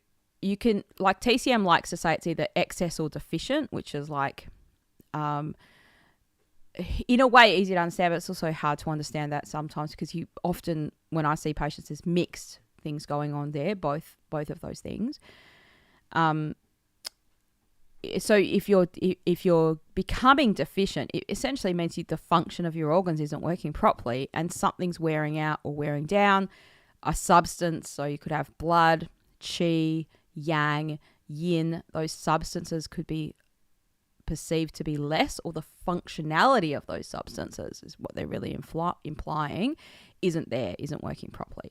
you can, like TCM likes to say, it's either excess or deficient, which is like, in a way easy to understand, but it's also hard to understand that sometimes, because you often, when I see patients, there's mixed things going on there, both of those things. So if you're becoming deficient, it essentially means the function of your organs isn't working properly, and something's wearing out or wearing down a substance. So you could have blood, qi, yang, yin. Those substances could be perceived to be less, or the functionality of those substances is what they're really implying isn't working properly.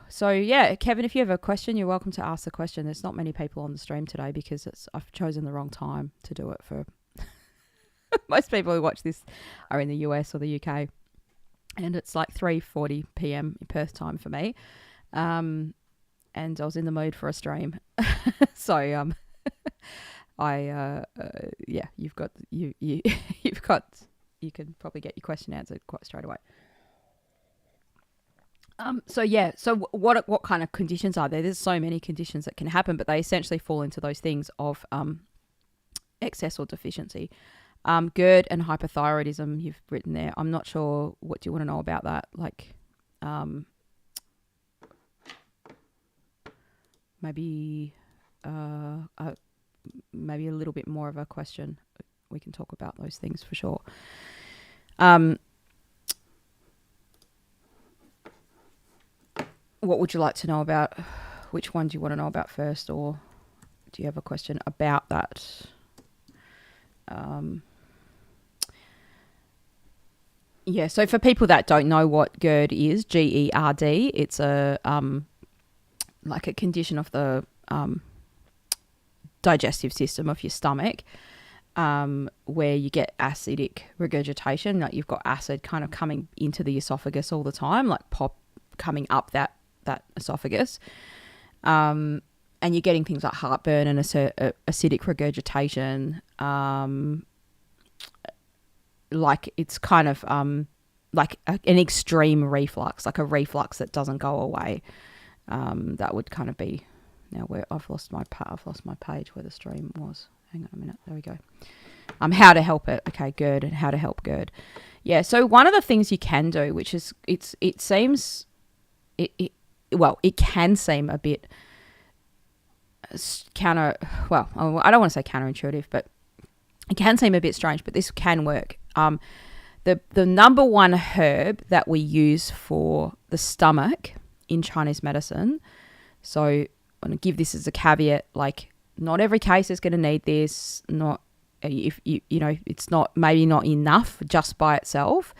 So yeah, Kevin, if you have a question, you're welcome to ask the question. There's not many people on the stream today because I've chosen the wrong time to do it for most people who watch this are in the US or the UK, and it's like 3:40 p.m. in Perth time for me. And I was in the mood for a stream. So you can probably get your question answered quite straight away. So what kind of conditions are there? There's so many conditions that can happen, but they essentially fall into those things of excess or deficiency. GERD and hypothyroidism, you've written there. I'm not sure, what do you want to know about that? Like, maybe maybe a little bit more of a question. We can talk about those things for sure. What would you like to know about? Which one do you want to know about first, or do you have a question about that? Yeah, so for people that don't know what GERD is, GERD, it's a like a condition of the digestive system of your stomach, where you get acidic regurgitation, like you've got acid kind of coming into the esophagus all the time, like pop coming up that esophagus, and you're getting things like heartburn and acidic regurgitation, like it's kind of like an extreme reflux, like a reflux that doesn't go away. That would kind of be, now where I've lost my page where the stream was. Hang on a minute. There we go. How to help it. Okay, GERD and how to help GERD. Yeah. So one of the things you can do, which is it can seem a bit I don't want to say counterintuitive, but it can seem a bit strange, but this can work. The number one herb that we use for the stomach in Chinese medicine, so I'm going to give this as a caveat, like not every case is going to need this, not if it's not maybe not enough just by itself.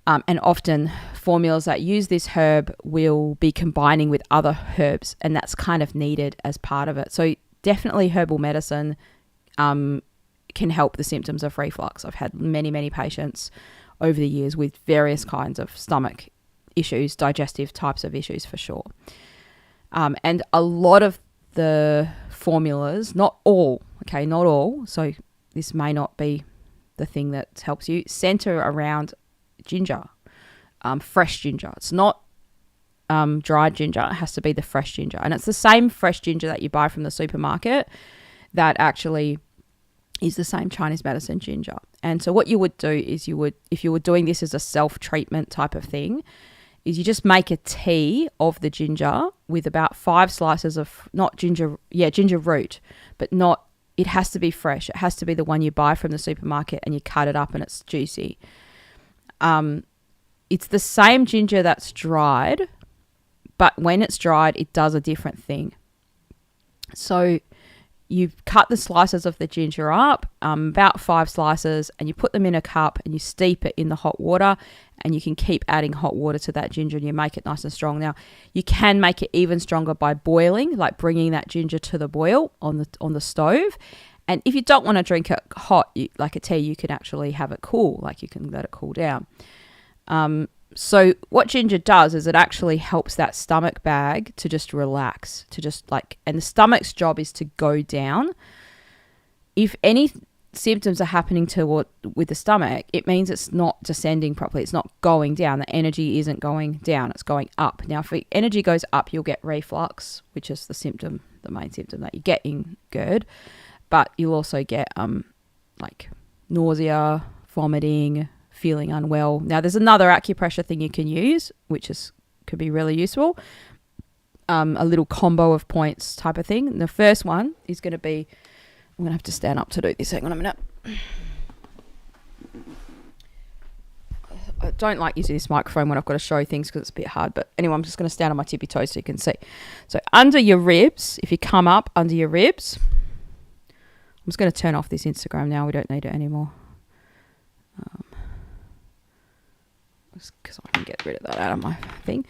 And often formulas that use this herb will be combining with other herbs, and that's kind of needed as part of it. So definitely herbal medicine can help the symptoms of reflux. I've had many, many patients over the years with various kinds of stomach issues, digestive types of issues for sure. And a lot of the formulas, not all, so this may not be the thing that helps you, center around ginger, fresh ginger. It's not dried ginger. It has to be the fresh ginger. And it's the same fresh ginger that you buy from the supermarket that actually is the same Chinese medicine ginger. And so what you would do is if you were doing this as a self-treatment type of thing, is you just make a tea of the ginger with about 5 slices of ginger root, but it has to be fresh. It has to be the one you buy from the supermarket and you cut it up and it's juicy. It's the same ginger that's dried, but when it's dried, it does a different thing. So you cut the slices of the ginger up, about 5 slices, and you put them in a cup and you steep it in the hot water, and you can keep adding hot water to that ginger and you make it nice and strong. Now, you can make it even stronger by boiling, like bringing that ginger to the boil on the stove. And if you don't want to drink it hot, like a tea, you can actually have it cool, like you can let it cool down. So what ginger does is it actually helps that stomach bag to just relax, and the stomach's job is to go down. If any symptoms are happening with the stomach, it means it's not descending properly. It's not going down. The energy isn't going down. It's going up. Now, if the energy goes up, you'll get reflux, which is the main symptom that you get in GERD. But you'll also get like nausea, vomiting, feeling unwell. Now, there's another acupressure thing you can use, which could be really useful. A little combo of points type of thing. And the first one is going to be, I'm going to have to stand up to do this. Hang on a minute. I don't like using this microphone when I've got to show things because it's a bit hard. But anyway, I'm just going to stand on my tippy toes so you can see. So under your ribs, if you come up under your ribs, I'm just going to turn off this Instagram now. We don't need it anymore. Because I can get rid of that out of my thing.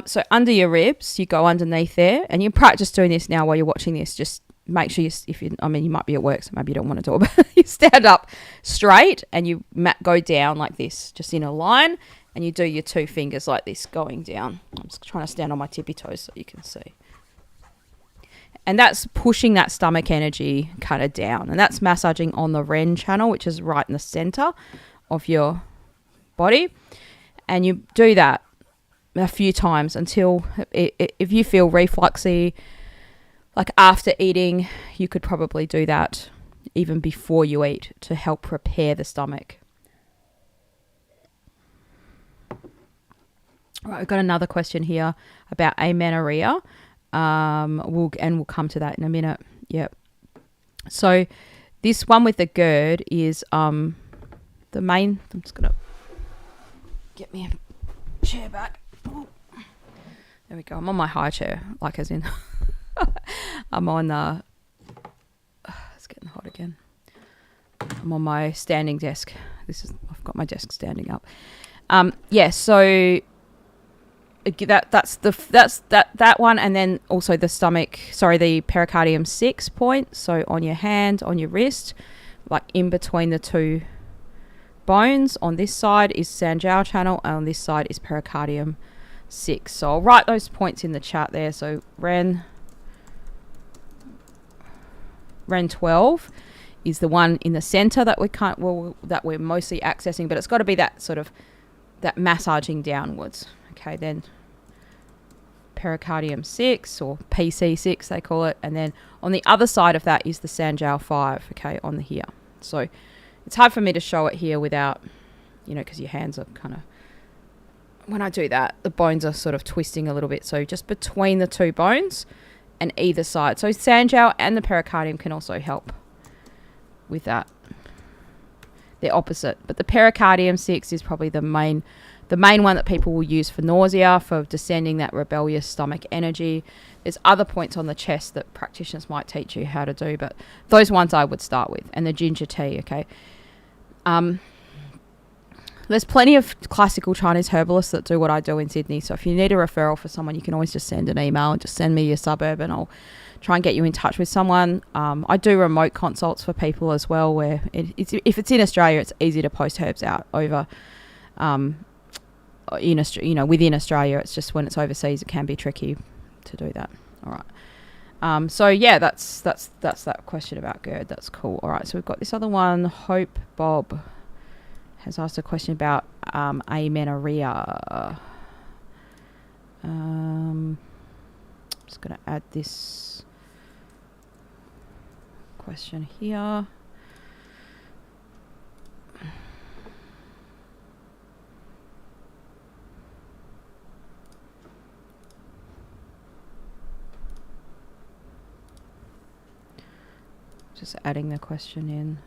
So under your ribs, you go underneath there, and you practice doing this now while you're watching this. Just make sure you might be at work, so maybe you don't want to do it, but you stand up straight and you go down like this, just in a line, and you do your 2 fingers like this going down. I'm just trying to stand on my tippy toes so you can see. And that's pushing that stomach energy kind of down, and that's massaging on the Ren channel, which is right in the center of your body. And you do that a few times until if you feel refluxy, like after eating, you could probably do that even before you eat to help prepare the stomach. All right, we've got another question here about amenorrhea. We'll come to that in a minute. Yep. So this one with the GERD is the main. I'm just gonna get me a chair back. Oh. There we go. I'm on my high chair, like as in I'm on. It's getting hot again. I'm on my standing desk. I've got my desk standing up. So that's that one, and then also the pericardium 6 point. So on your hand, on your wrist, like in between the two bones. On this side is Sanjiao channel, and on this side is pericardium 6. So I'll write those points in the chat there. So Ren 12 is the one in the center that we're mostly accessing, but it's got to be that sort of that massaging downwards. Okay, then pericardium 6 or PC6 they call it, and then on the other side of that is the Sanjiao 5. Okay, on the here. So it's hard for me to show it here without, because your hands are kind of, when I do that, the bones are sort of twisting a little bit. So just between the two bones and either side. So Sanjiao and the pericardium can also help with that. They're opposite, but the pericardium 6 is probably the main one that people will use for nausea, for descending that rebellious stomach energy. There's other points on the chest that practitioners might teach you how to do, but those ones I would start with, and the ginger tea. Okay. There's plenty of classical Chinese herbalists that do what I do in Sydney. So if you need a referral for someone, you can always just send an email and just send me your suburb, and I'll try and get you in touch with someone. I do remote consults for people as well, where if it's in Australia, it's easy to post herbs out over. Within Australia, it's just when it's overseas, it can be tricky to do that. All right. So yeah, that's that question about GERD. That's cool. All right. So we've got this other one. Hope Bob has asked a question about amenorrhea. I'm just going to add this question here. Just adding the question in.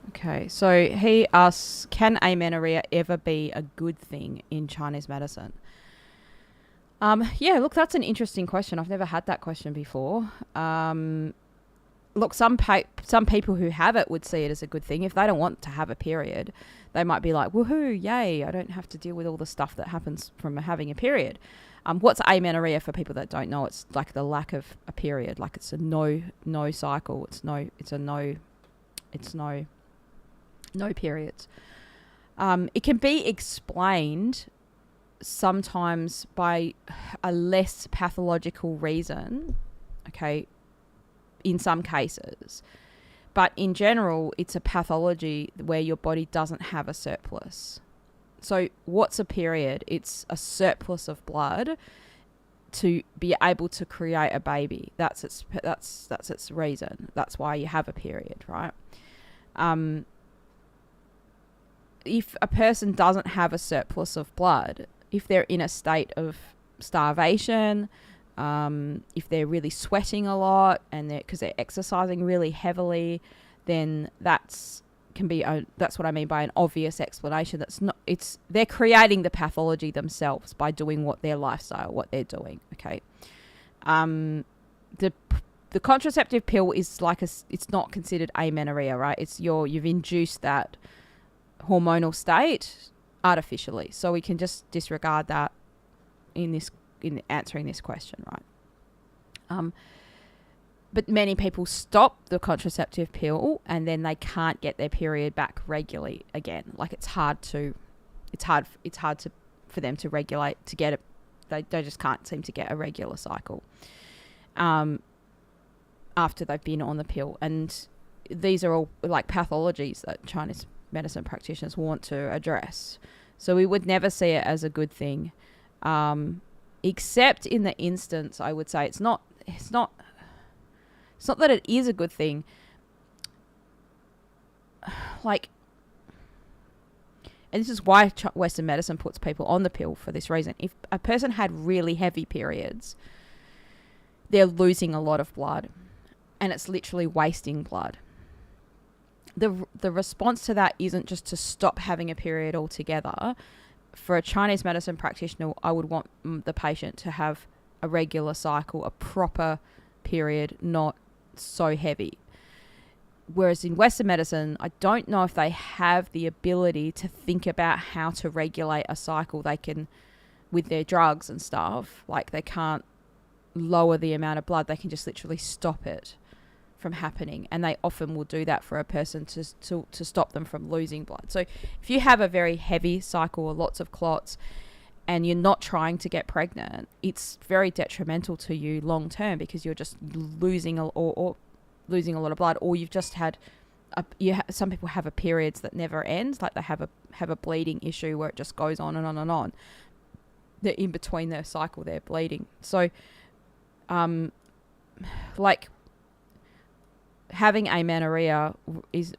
Okay, so he asks, can amenorrhea ever be a good thing in Chinese medicine? Yeah, look, that's an interesting question. I've never had that question before. Look, some people who have it would see it as a good thing. If they don't want to have a period, they might be like, woohoo, yay, I don't have to deal with all the stuff that happens from having a period. What's amenorrhea for people that don't know? It's like the lack of a period, like it's a no cycle. It's no periods. It can be explained sometimes by a less pathological reason, okay, in some cases. But in general, it's a pathology where your body doesn't have a surplus. So what's a period? It's a surplus of blood to be able to create a baby. That's its reason. That's why you have a period, right? If a person doesn't have a surplus of blood, if they're in a state of starvation, if they're really sweating a lot and because they're exercising really heavily, then that's what I mean by an obvious explanation. They're creating the pathology themselves by doing what they're doing. Okay. The contraceptive pill is it's not considered amenorrhea, right? You've induced that hormonal state artificially. So we can just disregard that in answering this question, right? But many people stop the contraceptive pill and then they can't get their period back regularly again. Like it's hard for them to regulate, to get it. They just can't seem to get a regular cycle after they've been on the pill. And these are all like pathologies that Chinese medicine practitioners want to address. So we would never see it as a good thing. Except in the instance, I would say it's not it's not that it is a good thing. Like, and this is why Western medicine puts people on the pill for this reason. If a person had really heavy periods, they're losing a lot of blood, and it's literally wasting blood. The response to that isn't just to stop having a period altogether. For a Chinese medicine practitioner, I would want the patient to have a regular cycle, a proper period, not so heavy. Whereas in Western medicine, I don't know if they have the ability to think about how to regulate a cycle. They can, with their drugs and stuff, like they can't lower the amount of blood. They can just literally stop it from happening. And they often will do that for a person to stop them from losing blood. So if you have a very heavy cycle or lots of clots and you're not trying to get pregnant, it's very detrimental to you long term, because you're just losing or losing a lot of blood, or you've just had some people have a periods that never ends, like they have a bleeding issue where it just goes on and on and on. They're in between their cycle, they're bleeding. So like having amenorrhea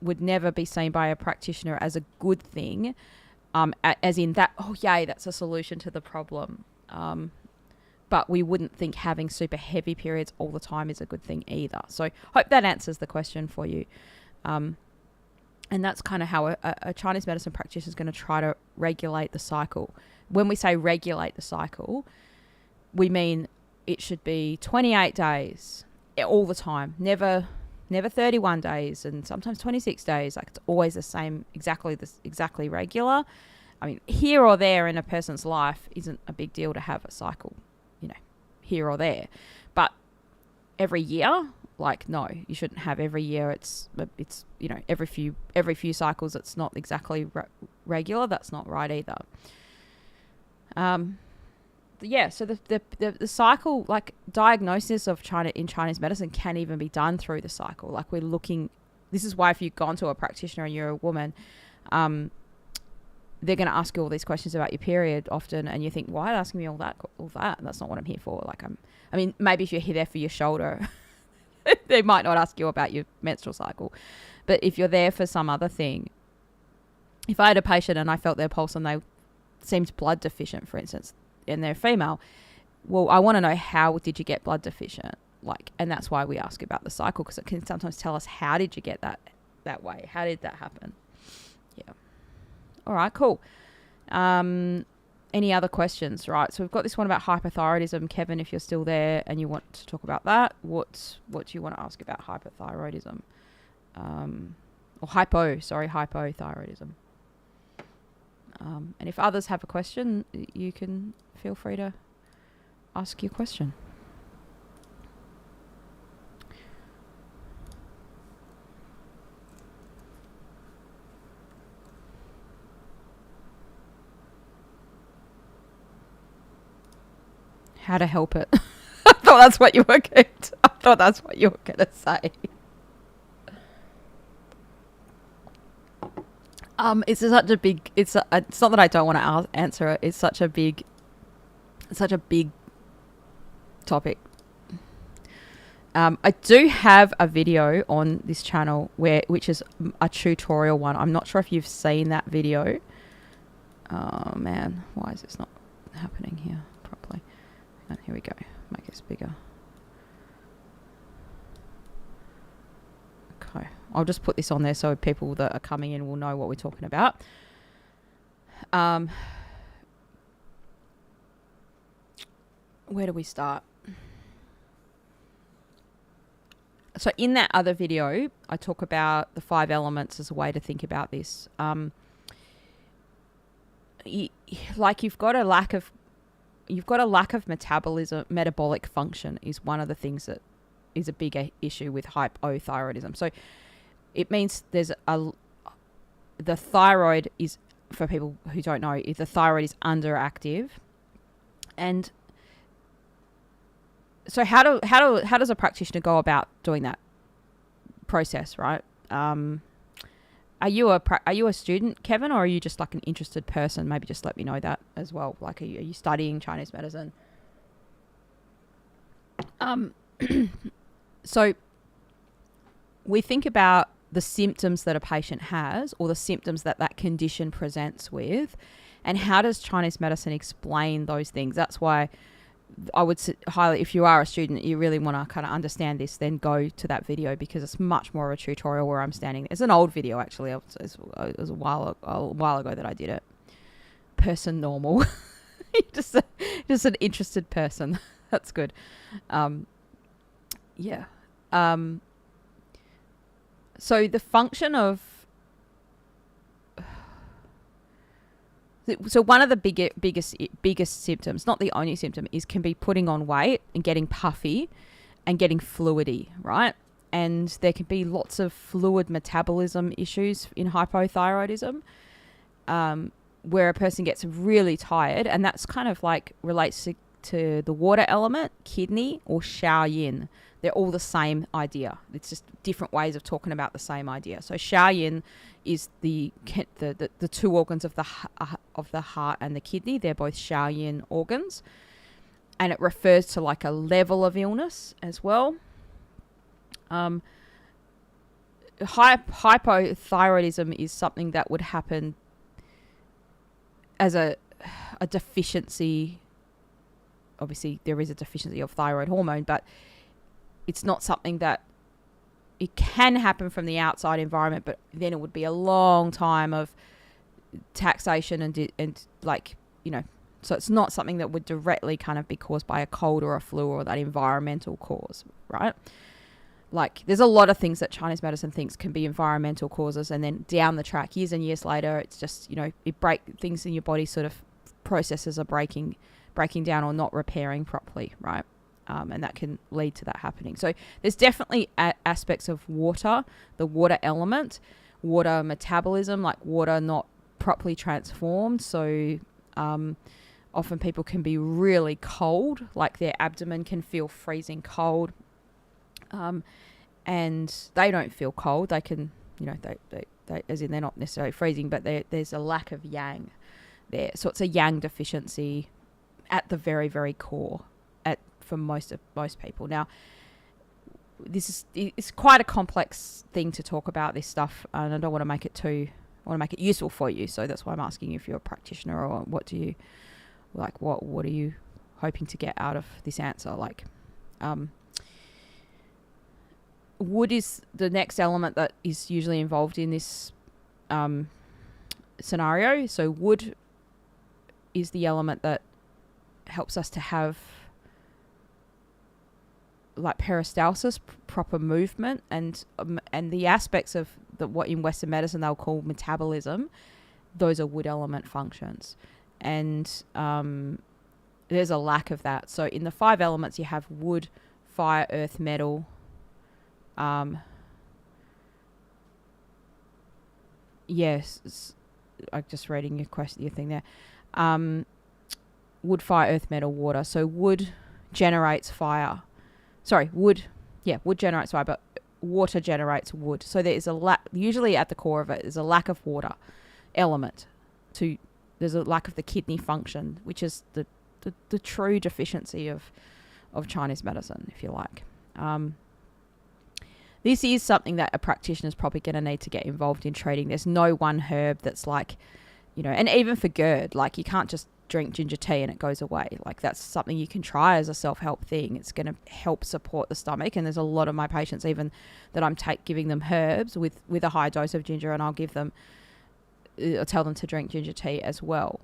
would never be seen by a practitioner as a good thing, as in that, oh yay, that's a solution to the problem. But we wouldn't think having super heavy periods all the time is a good thing either. So hope that answers the question for you. And that's kind of how a Chinese medicine practitioner is going to try to regulate the cycle. When we say regulate the cycle, we mean it should be 28 days all the time, never 31 days, and sometimes 26 days. Like, it's always the same, exactly regular. I mean, here or there in a person's life isn't a big deal to have a cycle, here or there. But every year, like, no, you shouldn't have every year. It's every few cycles, it's not exactly regular. That's not right either. So the cycle, like, diagnosis of in Chinese medicine can even be done through the cycle. Like, this is why if you've gone to a practitioner and you're a woman, they're going to ask you all these questions about your period often, and you think, why are they asking me all that? That's not what I'm here for. Like, maybe if you're there for your shoulder, they might not ask you about your menstrual cycle. But if you're there for some other thing, if I had a patient and I felt their pulse and they seemed blood deficient, for instance, and they're female, well, I want to know, how did you get blood deficient? Like, and that's why we ask about the cycle, because it can sometimes tell us, how did you get that way? How did that happen? Yeah. All right, cool. Any other questions? Right, so we've got this one about hypothyroidism. Kevin, if you're still there and you want to talk about that, what do you want to ask about hypothyroidism? Hypothyroidism. And if others have a question, you can feel free to ask your question. How to help it. I thought that's what you were going to say. It's such a big. It's not that I don't want to answer it. It's such a big topic. I do have a video on this channel which is a tutorial one. I'm not sure if you've seen that video. Oh man, why is this not happening here properly? And here we go. Make this bigger. Okay. I'll just put this on there so people that are coming in will know what we're talking about. Where do we start? So in that other video, I talk about the 5 elements as a way to think about this. You've got a lack of metabolic function is one of the things that is a bigger issue with hypothyroidism. So it means the thyroid is, for people who don't know, if the thyroid is underactive. And so how does a practitioner go about doing that process, right? Are you a student, Kevin, or are you just like an interested person? Maybe just let me know that as well. Like, are you studying Chinese medicine? So we think about the symptoms that a patient has, or the symptoms that that condition presents with, and how does Chinese medicine explain those things? That's why I would highly, if you are a student, you really want to kind of understand this, then go to that video, because it's much more of a tutorial where I'm standing. It's an old video, actually. It was a while ago that I did it. Person normal. just an interested person. That's good. Yeah. So the function of... So one of the biggest symptoms, not the only symptom, can be putting on weight and getting puffy and getting fluidy, right? And there can be lots of fluid metabolism issues in hypothyroidism, where a person gets really tired, and that's kind of like relates to the water element, kidney, or Shao Yin. They're all the same idea. It's just different ways of talking about the same idea. So Shao Yin is the two organs of the heart and the kidney. They're both Shao Yin organs, and it refers to like a level of illness as well. Hypothyroidism is something that would happen as a deficiency. Obviously, there is a deficiency of thyroid hormone, but it's not something that... It can happen from the outside environment, but then it would be a long time of taxation and like, you know, so it's not something that would directly kind of be caused by a cold or a flu or that environmental cause, right? Like, there's a lot of things that Chinese medicine thinks can be environmental causes, and then down the track, years and years later, it's just, you know, things in your body, sort of processes are breaking down or not repairing properly, right? And that can lead to that happening. So there's definitely aspects of water, the water element, water metabolism, like water not properly transformed. So often people can be really cold, like their abdomen can feel freezing cold. And they don't feel cold. They can, you know, they as in they're not necessarily freezing, but there's a lack of yang there. So it's a yang deficiency at the very, very core for most people. Now, it's quite a complex thing to talk about this stuff, and I don't want to make it I want to make it useful for you. So that's why I'm asking you if you're a practitioner, or what are you hoping to get out of this answer? Like, wood is the next element that is usually involved in this scenario. So wood is the element that helps us to have like peristalsis, proper movement, and the aspects of what in Western medicine they'll call metabolism. Those are wood element functions, and there's a lack of that. So in the 5 elements, you have wood, fire, earth, metal. Yes, I'm just reading your thing there. Wood, fire, earth, metal, water. So wood generates fire. Wood generates fire, but water generates wood. So there is usually at the core of it is a lack of water element. There's a lack of the kidney function, which is the true deficiency of Chinese medicine, if you like. This is something that a practitioner is probably going to need to get involved in treating. There's no one herb that's like, you know, and even for GERD, like you can't just drink ginger tea and it goes away. Like that's something you can try as a self-help thing. It's going to help support the stomach. And there's a lot of my patients even that I'm giving them herbs with a high dose of ginger, and I'll tell them to drink ginger tea as well.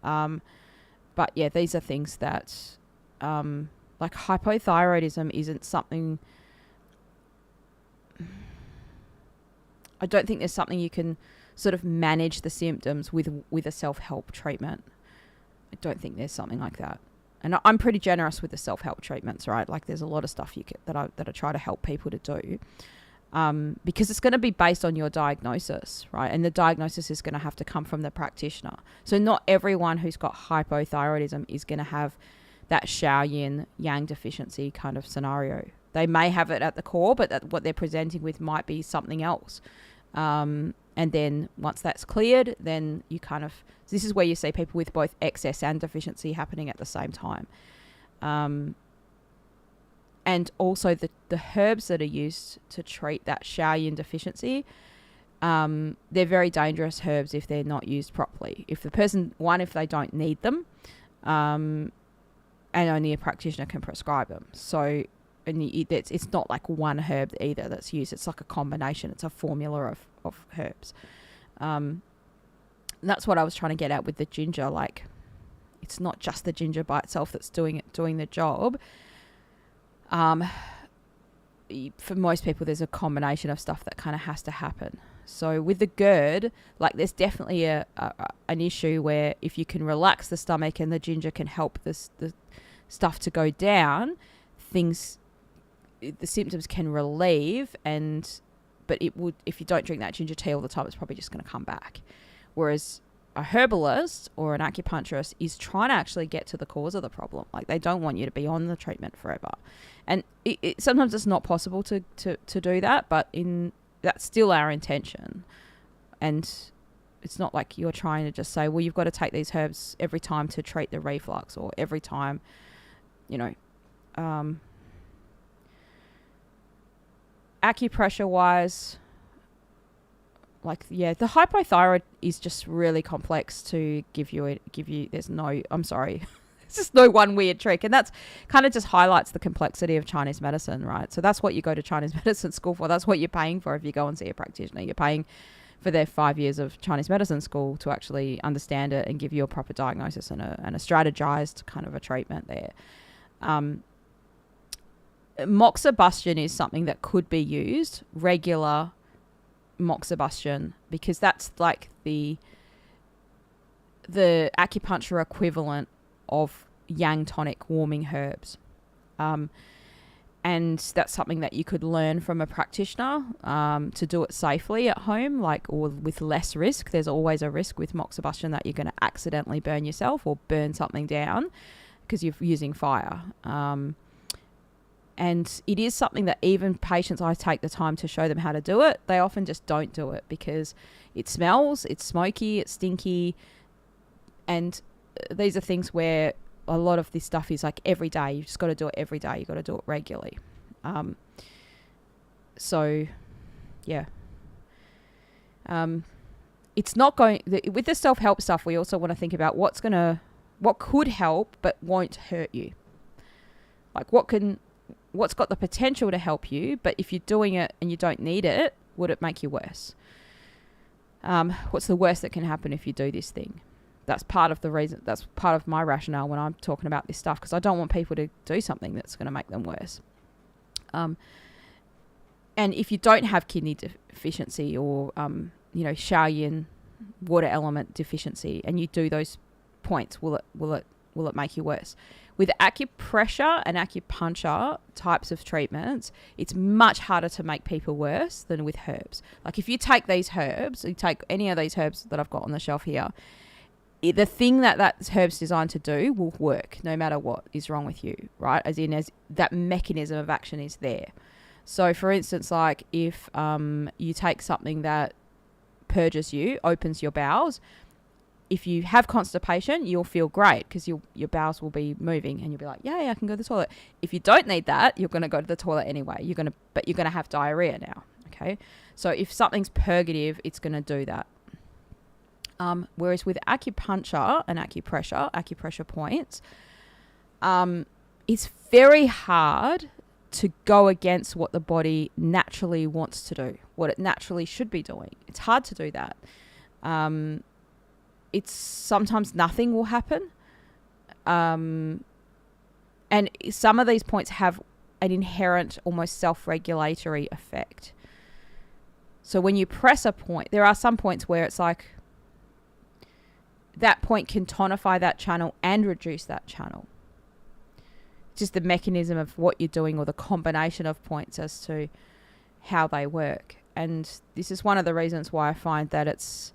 But yeah, these are things that like hypothyroidism isn't something... I don't think there's something you can sort of manage the symptoms with a self-help treatment. I don't think there's something like that. And I'm pretty generous with the self-help treatments, right? Like there's a lot of stuff that I try to help people to do, because it's going to be based on your diagnosis, right? And the diagnosis is going to have to come from the practitioner. So not everyone who's got hypothyroidism is going to have that Shao Yin Yang deficiency kind of scenario. They may have it at the core, but what they're presenting with might be something else. And then once that's cleared, then you this is where you see people with both excess and deficiency happening at the same time. and also the herbs that are used to treat that Shaoyin deficiency, they're very dangerous herbs if they're not used properly. If they don't need them, and only a practitioner can prescribe them. So, it's not like one herb either that's used. It's like a combination. It's a formula of herbs. That's what I was trying to get at with the ginger. Like, it's not just the ginger by itself that's doing the job. For most people, there's a combination of stuff that kind of has to happen. So with the GERD, like, there's definitely an issue where if you can relax the stomach and the ginger can help the stuff to go down, the symptoms can relieve. But it would, if you don't drink that ginger tea all the time, it's probably just going to come back. Whereas a herbalist or an acupuncturist is trying to actually get to the cause of the problem. Like, they don't want you to be on the treatment forever. And sometimes it's not possible to do that, but that's still our intention. And it's not like you're trying to just say, well, you've got to take these herbs every time to treat the reflux, or every time, acupressure wise, like, the hypothyroid is just really complex to give you. There's just no one weird trick. And that's kind of just highlights the complexity of Chinese medicine, right? So that's what you go to Chinese medicine school for. That's what you're paying for if you go and see a practitioner. You're paying for their 5 years of Chinese medicine school to actually understand it and give you a proper diagnosis and a strategized kind of a treatment there. Moxibustion is something that could be used, regular moxibustion, because that's like the acupuncture equivalent of yang tonic warming herbs. And that's something that you could learn from a practitioner to do it safely at home, or with less risk. There's always a risk with moxibustion that you're going to accidentally burn yourself or burn something down because you're using fire. And it is something that even patients, I take the time to show them how to do it. They often just don't do it because it smells, it's smoky, it's stinky. And these are things where a lot of this stuff is like every day. You've just got to do it every day. You've got to do it regularly. It's not going... With the self-help stuff, we also want to think about what could help but won't hurt you. Like, what's got the potential to help you, but if you're doing it and you don't need it, would it make you worse? What's the worst that can happen if you do this thing? That's part of the reason. That's part of my rationale when I'm talking about this stuff, because I don't want people to do something that's going to make them worse. And if you don't have kidney deficiency or Shaoyin water element deficiency, and you do those points, will it make you worse? With acupressure and acupuncture types of treatments, it's much harder to make people worse than with herbs. Like, if you take these herbs, you take any of these herbs that I've got on the shelf here, the thing that herb's designed to do will work no matter what is wrong with you, right? As that mechanism of action is there. So, for instance, like if you take something that purges you, opens your bowels, if you have constipation, you'll feel great because your bowels will be moving and you'll be like, yeah, I can go to the toilet. If you don't need that, you're going to go to the toilet anyway. But you're going to have diarrhea now, okay? So if something's purgative, it's going to do that. Whereas with acupuncture and acupressure points, it's very hard to go against what the body naturally wants to do, what it naturally should be doing. It's hard to do that. It's sometimes nothing will happen. And some of these points have an inherent, almost self-regulatory effect. So when you press a point, there are some points where it's like that point can tonify that channel and reduce that channel. Just the mechanism of what you're doing or the combination of points as to how they work. And this is one of the reasons why I find that it's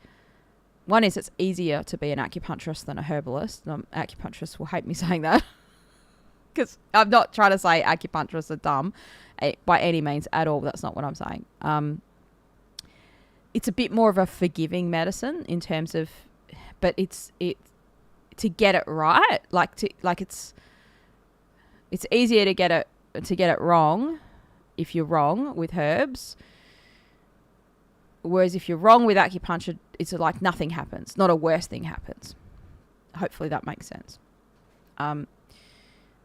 easier to be an acupuncturist than a herbalist. Acupuncturists will hate me saying that because I'm not trying to say acupuncturists are dumb by any means at all. That's not what I'm saying. It's a bit more of a forgiving medicine in terms of, but it's to get it right. It's easier to get it to get it wrong if you're wrong with herbs. Whereas if you're wrong with acupuncture, it's like nothing happens. Not a worse thing happens. Hopefully that makes sense.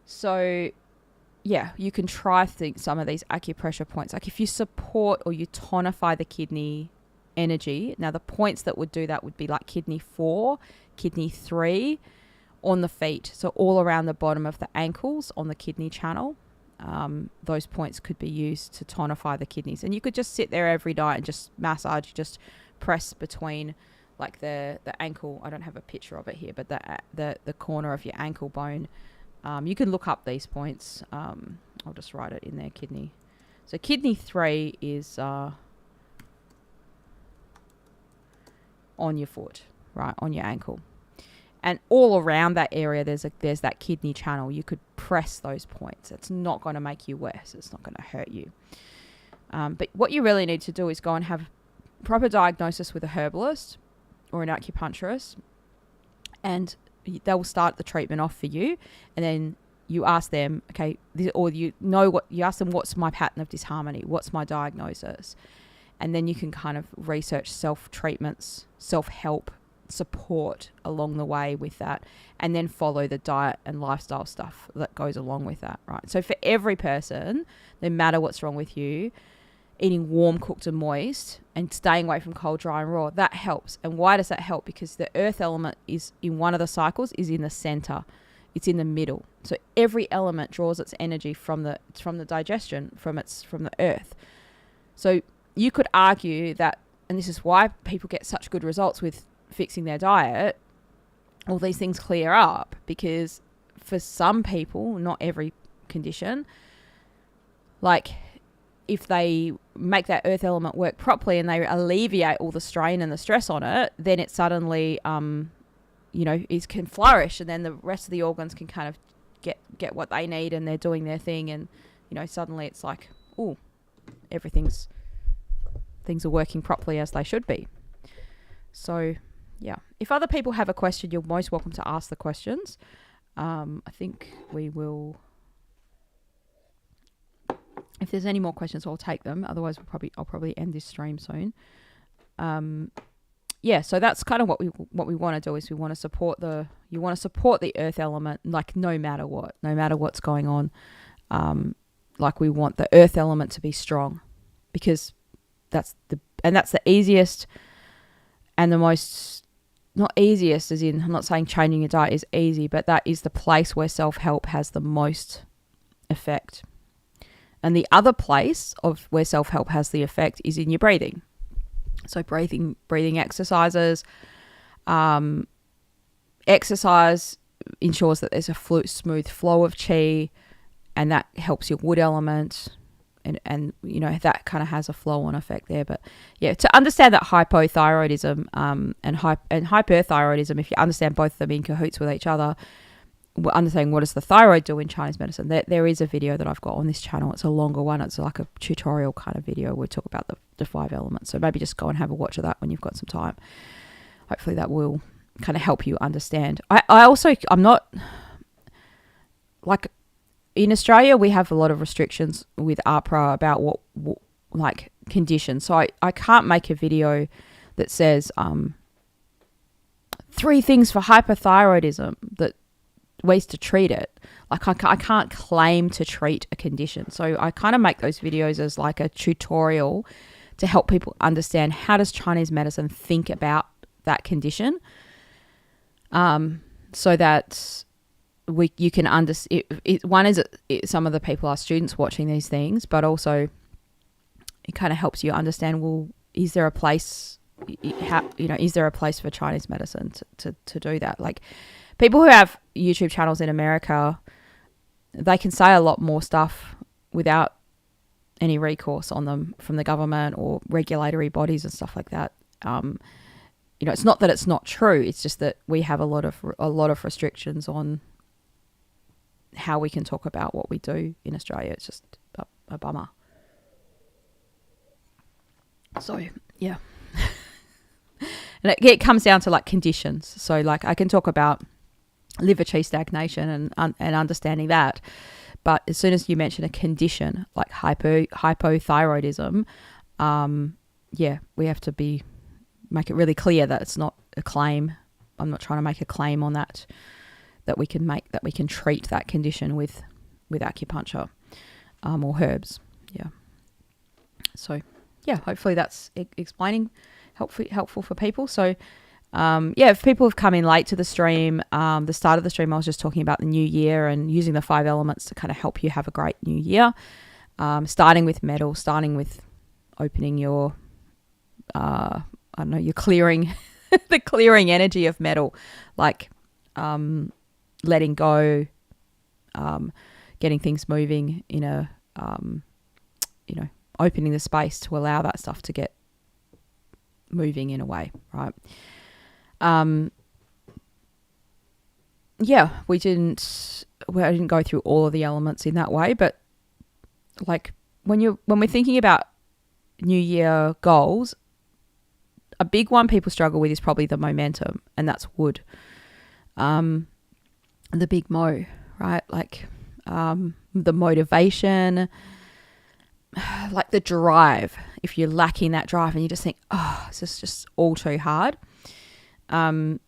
So, yeah, you can try some of these acupressure points. Like if you support or you tonify the kidney energy. Now, the points that would do that would be like kidney 4, kidney 3 on the feet. So all around the bottom of the ankles on the kidney channel. Those points could be used to tonify the kidneys, and you could just sit there every night and just massage, just press between like the ankle. I don't have a picture of it here, but the corner of your ankle bone. You can look up these points. I'll just write it in there. Kidney. So kidney 3 is on your foot, right, on your ankle. And all around that area, there's that kidney channel. You could press those points. It's not going to make you worse. It's not going to hurt you. But what you really need to do is go and have proper diagnosis with a herbalist or an acupuncturist, and they will start the treatment off for you. And then you ask them, okay, you ask them, what's my pattern of disharmony? What's my diagnosis? And then you can kind of research self-treatments, self-help, support along the way with that, and then follow the diet and lifestyle stuff that goes along with that, right? So for every person, no matter what's wrong with you, eating warm, cooked and moist and staying away from cold, dry and raw, that helps. And why does that help? Because the earth element is in one of the cycles, is in the center. It's in the middle. So every element draws its energy from the digestion, from the earth. So you could argue that, and this is why people get such good results with fixing their diet, all these things clear up, because for some people, not every condition, like if they make that earth element work properly and they alleviate all the strain and the stress on it, then it suddenly it can flourish, and then the rest of the organs can kind of get what they need, and they're doing their thing, and suddenly it's like, oh, things are working properly as they should be. So yeah, if other people have a question, you're most welcome to ask the questions. I think we will. If there's any more questions, I'll take them. Otherwise, I'll probably end this stream soon. So that's kind of what we want to do, is you want to support the earth element, like no matter what's going on. Like we want the earth element to be strong, because that's the easiest and the most. Not easiest as in, I'm not saying changing your diet is easy, but that is the place where self-help has the most effect. And the other place of where self-help has the effect is in your breathing. So breathing exercises. Exercise ensures that there's a smooth flow of qi, and that helps your wood element. And that kind of has a flow-on effect there. But yeah, to understand that hypothyroidism and hyperthyroidism, if you understand both of them in cahoots with each other, understanding what does the thyroid do in Chinese medicine, there is a video that I've got on this channel. It's a longer one. It's like a tutorial kind of video. We talk about the 5 elements. So maybe just go and have a watch of that when you've got some time. Hopefully that will kind of help you understand. I'm not like... In Australia, we have a lot of restrictions with APRA about what like conditions. So I can't make a video that says 3 things for hyperthyroidism, that ways to treat it. Like I can't claim to treat a condition. So I kind of make those videos as like a tutorial to help people understand, how does Chinese medicine think about that condition, so that you can understand. One is some of the people are students watching these things, but also it kind of helps you understand, well, is there a place for Chinese medicine to do that? Like people who have YouTube channels in America, they can say a lot more stuff without any recourse on them from the government or regulatory bodies and stuff like that. It's not that it's not true. It's just that we have a lot of restrictions on how we can talk about what we do in Australia. It's just a bummer. So yeah. And it comes down to like conditions. So like I can talk about liver qi stagnation and understanding that, But as soon as you mention a condition like hypothyroidism, we have to make it really clear that it's not a claim. I'm not trying to make a claim on that we can treat that condition with acupuncture or herbs. Yeah. So hopefully that's explaining helpful for people. So if people have come in late to the stream, the start of the stream I was just talking about the new year and using the 5 elements to kind of help you have a great new year. Starting with metal, starting with opening your you're clearing the clearing energy of metal, like letting go, getting things moving in a opening the space to allow that stuff to get moving in a way, right? I didn't go through all of the elements in that way, but like when we're thinking about New Year goals, a big one people struggle with is probably the momentum, and that's wood. The big mo, right? Like the motivation, like the drive. If you're lacking that drive and you just think, this is just all too hard. There's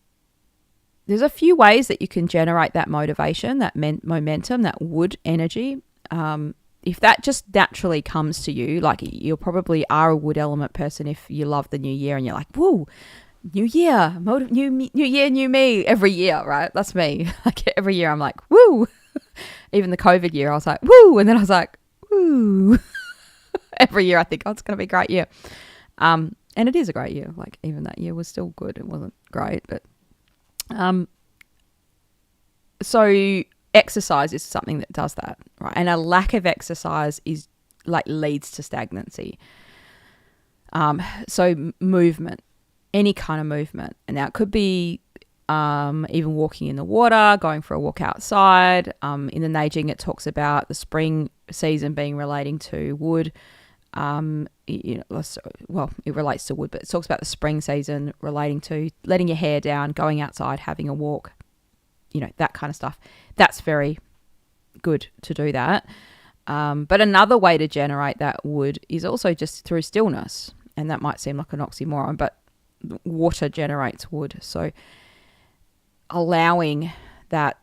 a few ways that you can generate that motivation, that momentum, that wood energy. If that just naturally comes to you, like you probably are a wood element person if you love the new year and you're like, woo, new year, new year, new me every year, right? That's me. Like every year I'm like, woo. Even the COVID year I was like, woo. And then I was like, woo. Every year I think, it's going to be a great year. And it is a great year. Like even that year was still good. It wasn't great, but so exercise is something that does that, right? And a lack of exercise is like leads to stagnancy. So movement, any kind of movement. And now it could be even walking in the water, going for a walk outside. In the Neijing, it talks about the spring season being relating to wood. It relates to wood, but it talks about the spring season relating to letting your hair down, going outside, having a walk, that kind of stuff. That's very good to do that. But another way to generate that wood is also just through stillness. And that might seem like an oxymoron, but water generates wood. So allowing that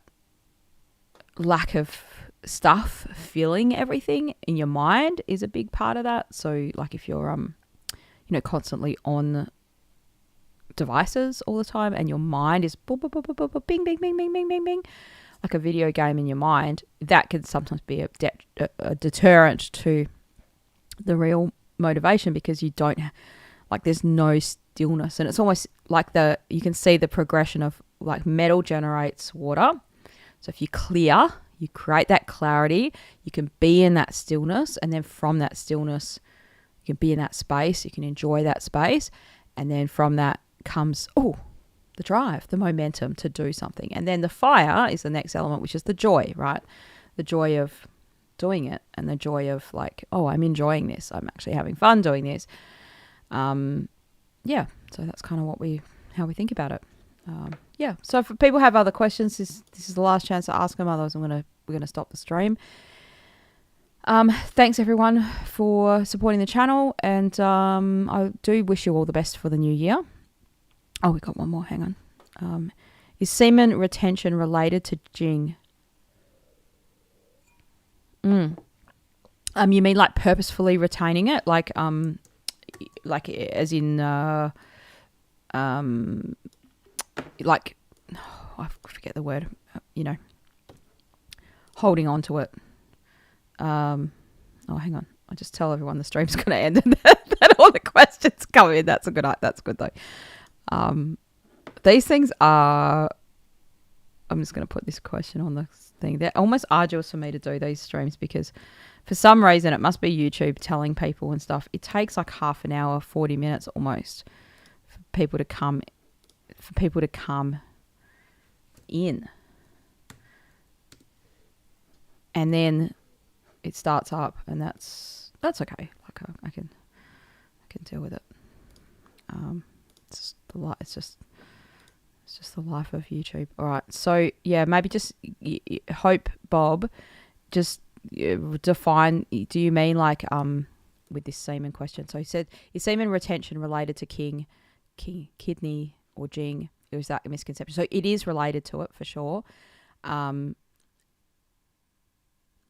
lack of stuff filling everything in your mind is a big part of that. So like if you're constantly on devices all the time and your mind is bing bing bing bing bing bing bing like a video game in your mind, that can sometimes be a deterrent to the real motivation, because you don't there's no stillness. And it's almost like you can see the progression of like metal generates water. So if you clear, you create that clarity, you can be in that stillness, and then from that stillness, you can be in that space, you can enjoy that space, and then from that comes, the drive, the momentum to do something. And then the fire is the next element, which is the joy, right? The joy of doing it, and the joy of like, I'm enjoying this, I'm actually having fun doing this. So that's kind of how we think about it. So if people have other questions, this is the last chance to ask them. Otherwise, we're gonna stop the stream. Thanks everyone for supporting the channel, and I do wish you all the best for the new year. We got one more. Hang on. Is semen retention related to Jing? You mean like purposefully retaining it, like as in like, I forget the word, holding on to it. Hang on. I just tell everyone the stream's going to end and that all the questions come in. That's good though. These things are, I'm just going to put this question on the thing. They're almost arduous for me to do these streams, because for some reason, it must be YouTube telling people and stuff. It takes like half an hour, 40 minutes almost for people to come in. And then it starts up, and that's okay. Like I can deal with it. It's just the life of YouTube. All right. So yeah, maybe just hope, Bob, just define, do you mean like with this semen question? So he said, is semen retention related to kidney or jing? Or is that a misconception? So it is related to it for sure.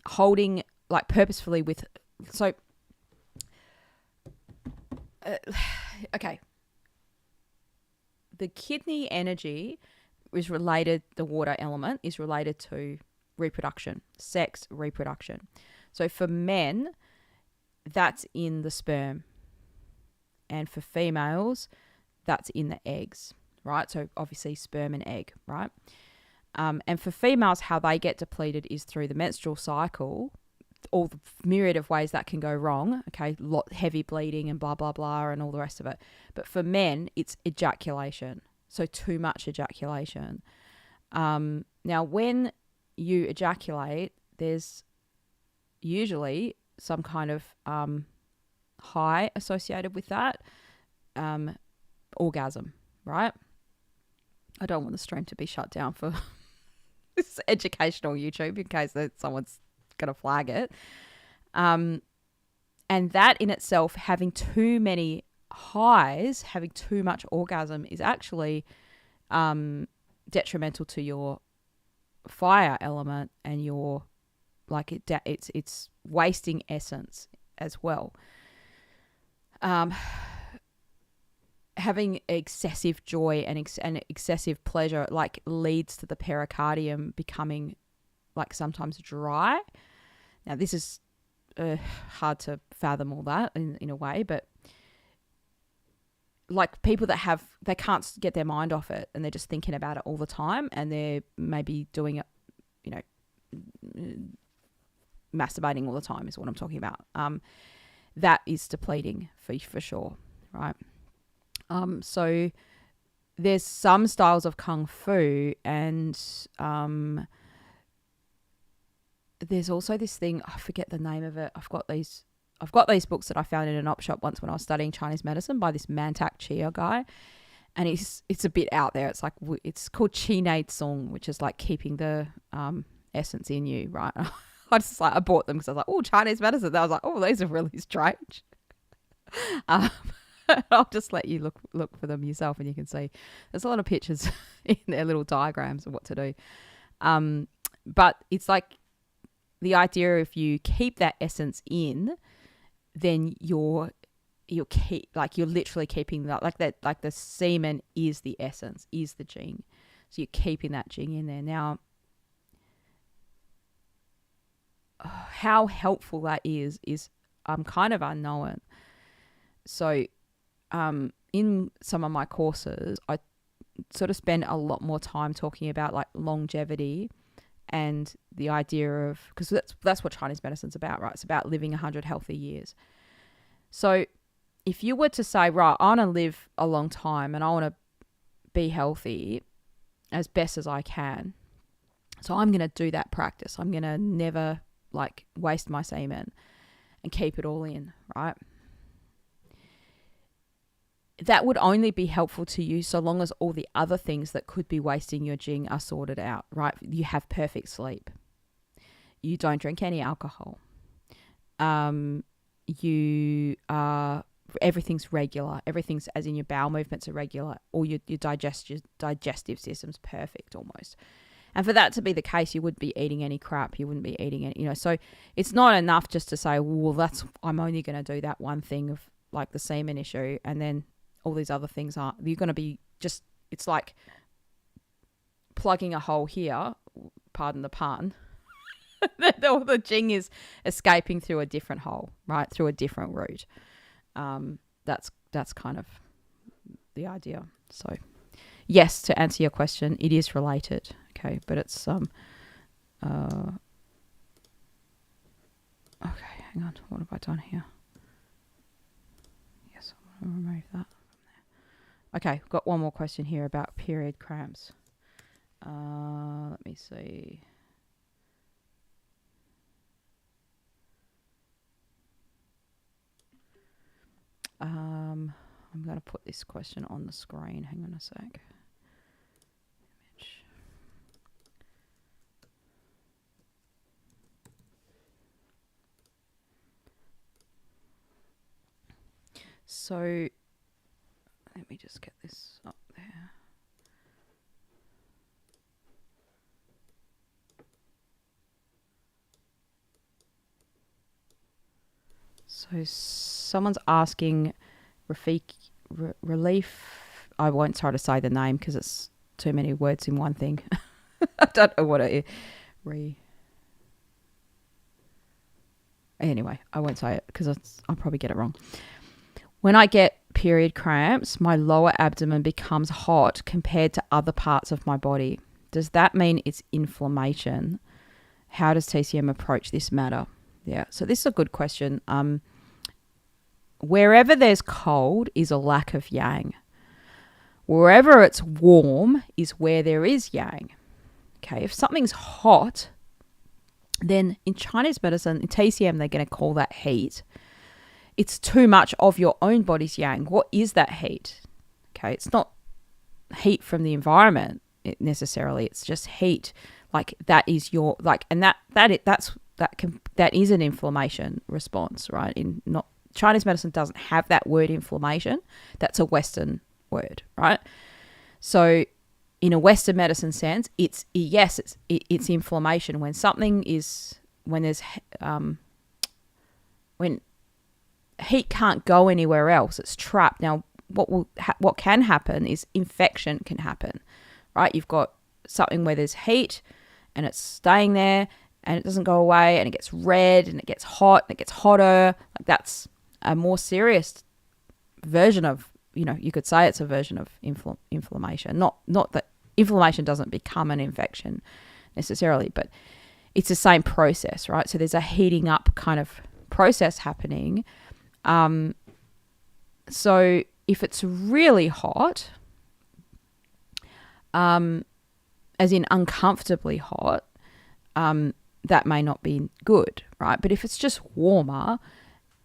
Holding like purposefully with, so okay, the kidney energy is related, the water element is related to reproduction, sex, reproduction. So for men, that's in the sperm, and for females, that's in the eggs, right? So obviously sperm and egg, right? And for females, how they get depleted is through the menstrual cycle, all the myriad of ways that can go wrong, okay, heavy bleeding and blah, blah, blah, and all the rest of it. But for men, it's ejaculation, so too much ejaculation. Now, when you ejaculate, there's usually some kind of high associated with that, orgasm, right? I don't want the stream to be shut down for this educational YouTube in case that someone's going to flag it. And that in itself, having too many highs, having too much orgasm is actually detrimental to your fire element, and your like it's wasting essence as well. Having excessive joy and excessive pleasure like leads to the pericardium becoming like sometimes dry. Now this is hard to fathom all that in a way, but like people that they can't get their mind off it and they're just thinking about it all the time, and they're maybe doing it, you know, masturbating all the time is what I'm talking about. That is depleting for sure, right? So there's some styles of kung fu, and there's also this thing, I forget the name of it. I've got these books that I found in an op shop once when I was studying Chinese medicine by this Mantak Chia guy, and it's a bit out there. It's like, it's called Qi Nei Tsung, which is like keeping the essence in you, right? I bought them because I was like, oh, Chinese medicine. And I was like, oh, these are really strange. I'll just let you look for them yourself, and you can see there's a lot of pictures in their little diagrams of what to do. But it's like the idea, if you keep that essence in, then you're literally keeping that, like the semen is the essence, is the jing. So you're keeping that jing in there. Now, how helpful that is kind of unknown. So in some of my courses, I sort of spend a lot more time talking about like longevity and the idea of, because that's what Chinese medicine's about, right? It's about living 100 healthy years. So if you were to say, right, I want to live a long time and I want to be healthy as best as I can, so I'm going to do that practice. I'm going to never like waste my semen and keep it all in, right? That would only be helpful to you so long as all the other things that could be wasting your jing are sorted out, right? You have perfect sleep. You don't drink any alcohol. Everything's regular. Everything's, as in your bowel movements are regular. All your digestive system's perfect almost. And for that to be the case, you wouldn't be eating any crap. You wouldn't be eating any, so it's not enough just to say, well, I'm only going to do that one thing of like the semen issue, and then all these other things aren't. You're going to be just, it's like plugging a hole here, pardon the pun. All the jing is escaping through a different hole, right? Through a different route. That's kind of the idea. So yes, to answer your question, it is related. Okay. But it's, okay, hang on. What have I done here? Yes, I'm going to remove that. Okay, got one more question here about period cramps. Let me see. I'm going to put this question on the screen. Hang on a sec. Image. So let me just get this up there. So someone's asking relief. I won't try to say the name because it's too many words in one thing. I don't know what it is. Anyway, I won't say it because I'll probably get it wrong. When I get period cramps, my lower abdomen becomes hot compared to other parts of my body. Does that mean it's inflammation? How does TCM approach this matter? Yeah, so this is a good question. Wherever there's cold is a lack of yang. Wherever it's warm is where there is yang. Okay, if something's hot, then in Chinese medicine, in TCM, they're going to call that heat. It's too much of your own body's yang. What is that heat? Okay, it's not heat from the environment necessarily. It's just heat. Like that is your and that is an inflammation response, right? In not Chinese medicine doesn't have that word inflammation. That's a Western word, right? So in a Western medicine sense, it's inflammation when when heat can't go anywhere else. It's trapped. Now, what can happen is infection can happen, right? You've got something where there's heat and it's staying there and it doesn't go away and it gets red and it gets hot and it gets hotter. Like that's a more serious version of, you could say it's a version of inflammation. Not that inflammation doesn't become an infection necessarily, but it's the same process, right? So there's a heating up kind of process happening. So if it's really hot, as in uncomfortably hot, that may not be good, right? But if it's just warmer,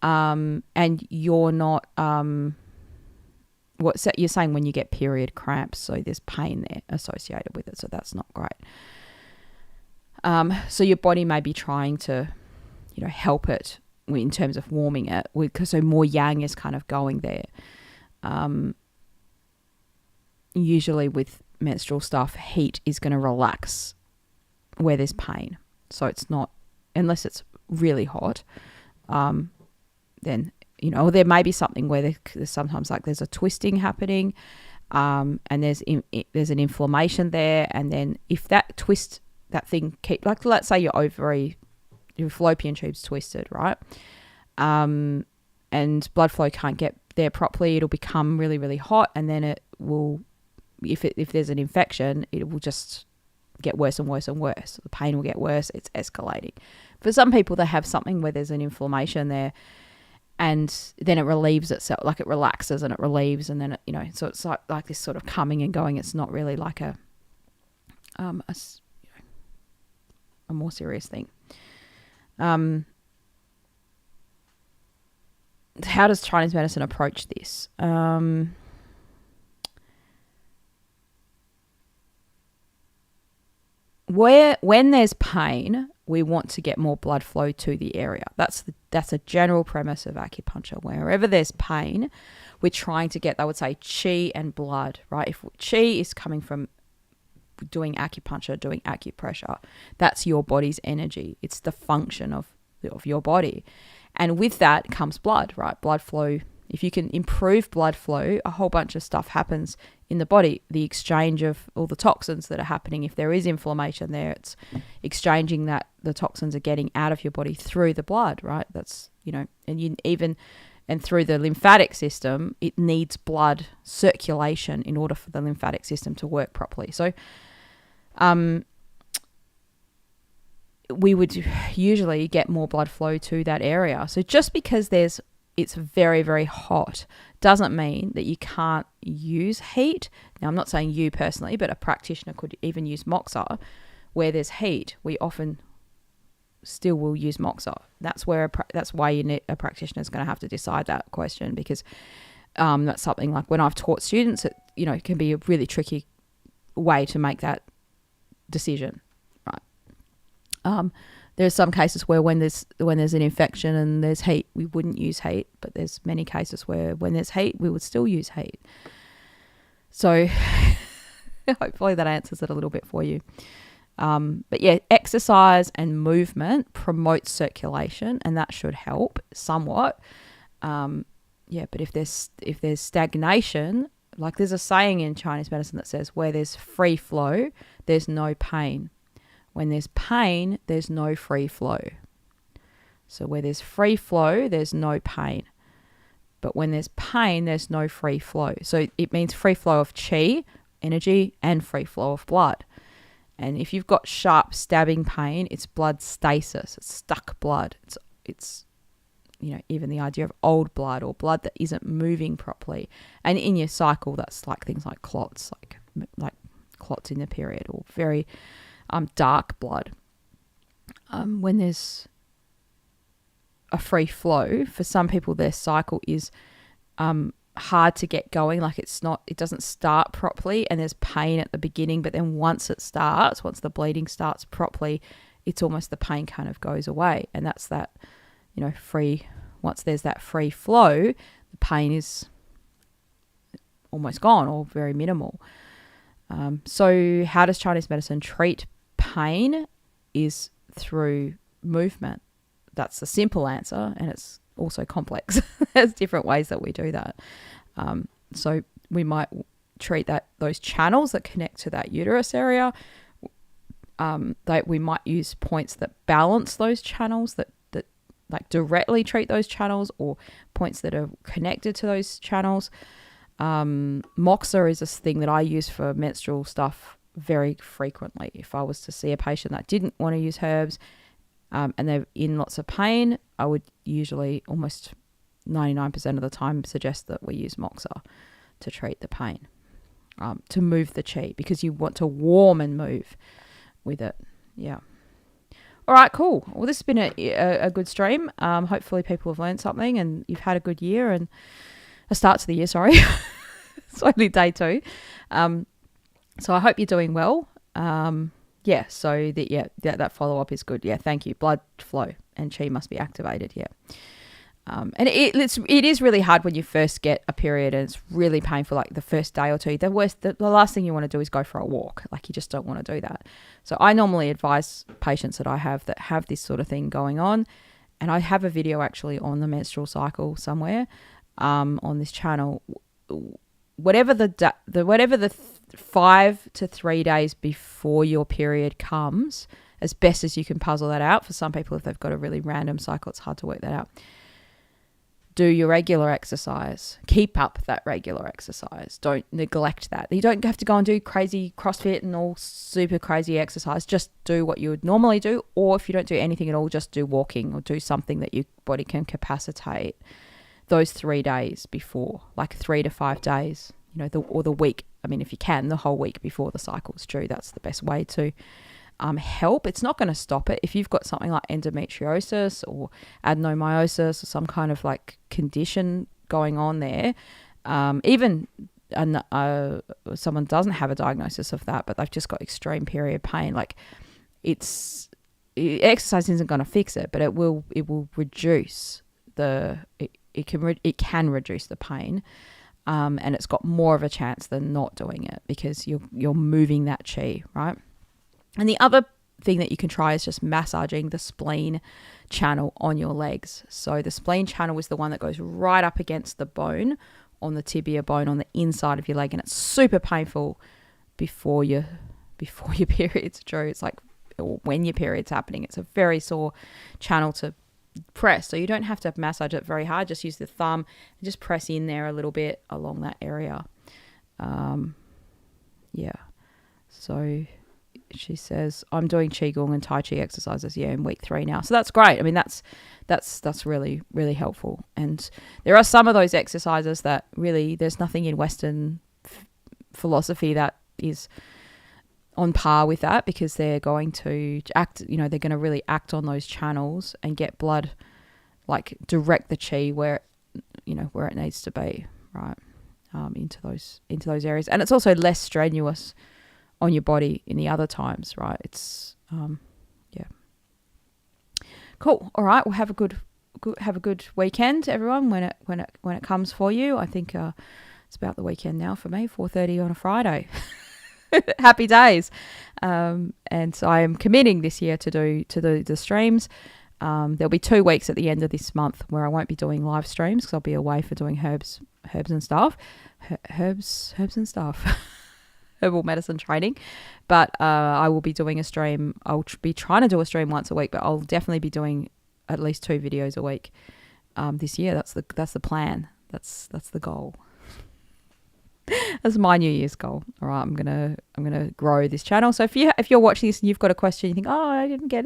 and you're not, you're saying when you get period cramps, so there's pain there associated with it, so that's not great. So your body may be trying to, help it in terms of warming it, because so more yang is kind of going there. Usually with menstrual stuff, heat is going to relax where there's pain. So it's not, unless it's really hot, then, there may be something where there's sometimes like there's a twisting happening, and there's an inflammation there. And then if that thing like let's say your fallopian tube's twisted, right? And blood flow can't get there properly, it'll become really, really hot, and then it will, if there's an infection, it will just get worse and worse and worse. The pain will get worse. It's escalating. For some people, they have something where there's an inflammation there, and then it relieves itself, like it relaxes and it relieves, and then it, so it's like this sort of coming and going. It's not really like a more serious thing. How does Chinese medicine approach this? When there's pain, we want to get more blood flow to the area. That's a general premise of acupuncture. Wherever there's pain, we're trying to get, I would say, qi and blood, right? If qi is coming from doing acupuncture, doing acupressure, that's your body's energy. It's the function of your body. And with that comes blood, right? Blood flow. If you can improve blood flow, a whole bunch of stuff happens in the body. The exchange of all the toxins that are happening. If there is inflammation there, it's exchanging that the toxins are getting out of your body through the blood, right? That's, and through the lymphatic system, it needs blood circulation in order for the lymphatic system to work properly. So, we would usually get more blood flow to that area. So just because it's very, very hot doesn't mean that you can't use heat. Now, I'm not saying you personally, but a practitioner could even use moxa. Where there's heat, we often still will use moxa. That's why a practitioner is going to have to decide that question, because that's something like when I've taught students, it can be a really tricky way to make that decision, right? There's some cases where when there's an infection and there's heat, we wouldn't use heat, but there's many cases where when there's heat, we would still use heat. So hopefully that answers it a little bit for you. But yeah, exercise and movement promotes circulation, and that should help somewhat. But if there's stagnation, like there's a saying in Chinese medicine that says, where there's free flow, there's no pain. When there's pain, there's no free flow. So where there's free flow, there's no pain. But when there's pain, there's no free flow. So it means free flow of qi, energy, and free flow of blood. And if you've got sharp stabbing pain, it's blood stasis. It's stuck blood. It's even the idea of old blood or blood that isn't moving properly. And in your cycle, that's like things like clots, like clots in the period, or very dark blood. When there's a free flow, for some people their cycle is hard to get going, like it doesn't start properly, and there's pain at the beginning, but then once the bleeding starts properly, it's almost the pain kind of goes away. And that's that, once there's that free flow, the pain is almost gone or very minimal. So how does Chinese medicine treat pain? Is through movement. That's the simple answer, and it's also complex. There's different ways that we do that. So we might treat those channels that connect to that uterus area. We might use points that balance those channels, that like directly treat those channels, or points that are connected to those channels. Moxa is a thing that I use for menstrual stuff very frequently. If I was to see a patient that didn't want to use herbs, and they're in lots of pain, I would usually almost 99% of the time suggest that we use Moxa to treat the pain, to move the qi, because you want to warm and move with it. Yeah. All right, cool. Well, this has been a good stream. Hopefully people have learned something and you've had a good year, and a start to the year, sorry. It's only day 2. So I hope you're doing well. That follow-up is good. Yeah, thank you. Blood flow and qi must be activated, yeah. And it is really hard when you first get a period, and it's really painful, like the first day or two. The last thing you want to do is go for a walk. Like, you just don't want to do that. So I normally advise patients that I have that have this sort of thing going on, and I have a video actually on the menstrual cycle somewhere on this channel. Whatever the 5 to 3 days before your period comes, as best as you can puzzle that out. For some people, if they've got a really random cycle, it's hard to work that out. Do your regular exercise. Keep up that regular exercise. Don't neglect that. You don't have to go and do crazy CrossFit and all super crazy exercise. Just do what you would normally do. Or if you don't do anything at all, just do walking or do something that your body can capacitate those 3 days before, like 3 to 5 days, or the week. I mean, if you can, the whole week before the cycle's due, that's the best way to help. It's not going to stop it. If you've got something like endometriosis or adenomyosis or some kind of like condition going on there, even someone doesn't have a diagnosis of that, but they've just got extreme period pain, like exercise isn't going to fix it, but it will reduce it can reduce the pain, and it's got more of a chance than not doing it, because you're moving that qi, right? And the other thing that you can try is just massaging the spleen channel on your legs. So the spleen channel is the one that goes right up against the bone, on the tibia bone on the inside of your leg, and it's super painful before your period's due. It's like, or when your period's happening, it's a very sore channel to press. So you don't have to massage it very hard. Just use the thumb and just press in there a little bit along that area. So she says, I'm doing Qigong and Tai Chi exercises, in week 3 now. So that's great. I mean, that's really, really helpful. And there are some of those exercises that really, there's nothing in Western philosophy that is on par with that, because they're going to act, they're going to really act on those channels and get blood, like direct the qi where it needs to be, right? Into those areas. And it's also less strenuous on your body in the other times, right? It's Cool. All right. Well, have a good weekend, everyone. When it comes for you, I think it's about the weekend now for me. 4:30 on a Friday. Happy days. And so I am committing this year to do the streams. There'll be 2 weeks at the end of this month where I won't be doing live streams because I'll be away for doing herbs and stuff, herbs and stuff, herbal medicine training. But I will be doing a stream. I'll be trying to do a stream once a week, but I'll definitely be doing at least 2 videos a week this year. That's the plan. That's the goal. That's my New Year's goal. All right, I'm gonna grow this channel. So if you're watching this and you've got a question, you think, oh, I didn't get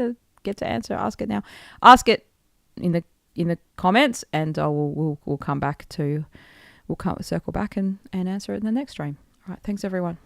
to answer, ask it now. Ask it in the comments, and we'll come back to circle back and answer it in the next stream. All right, thanks everyone.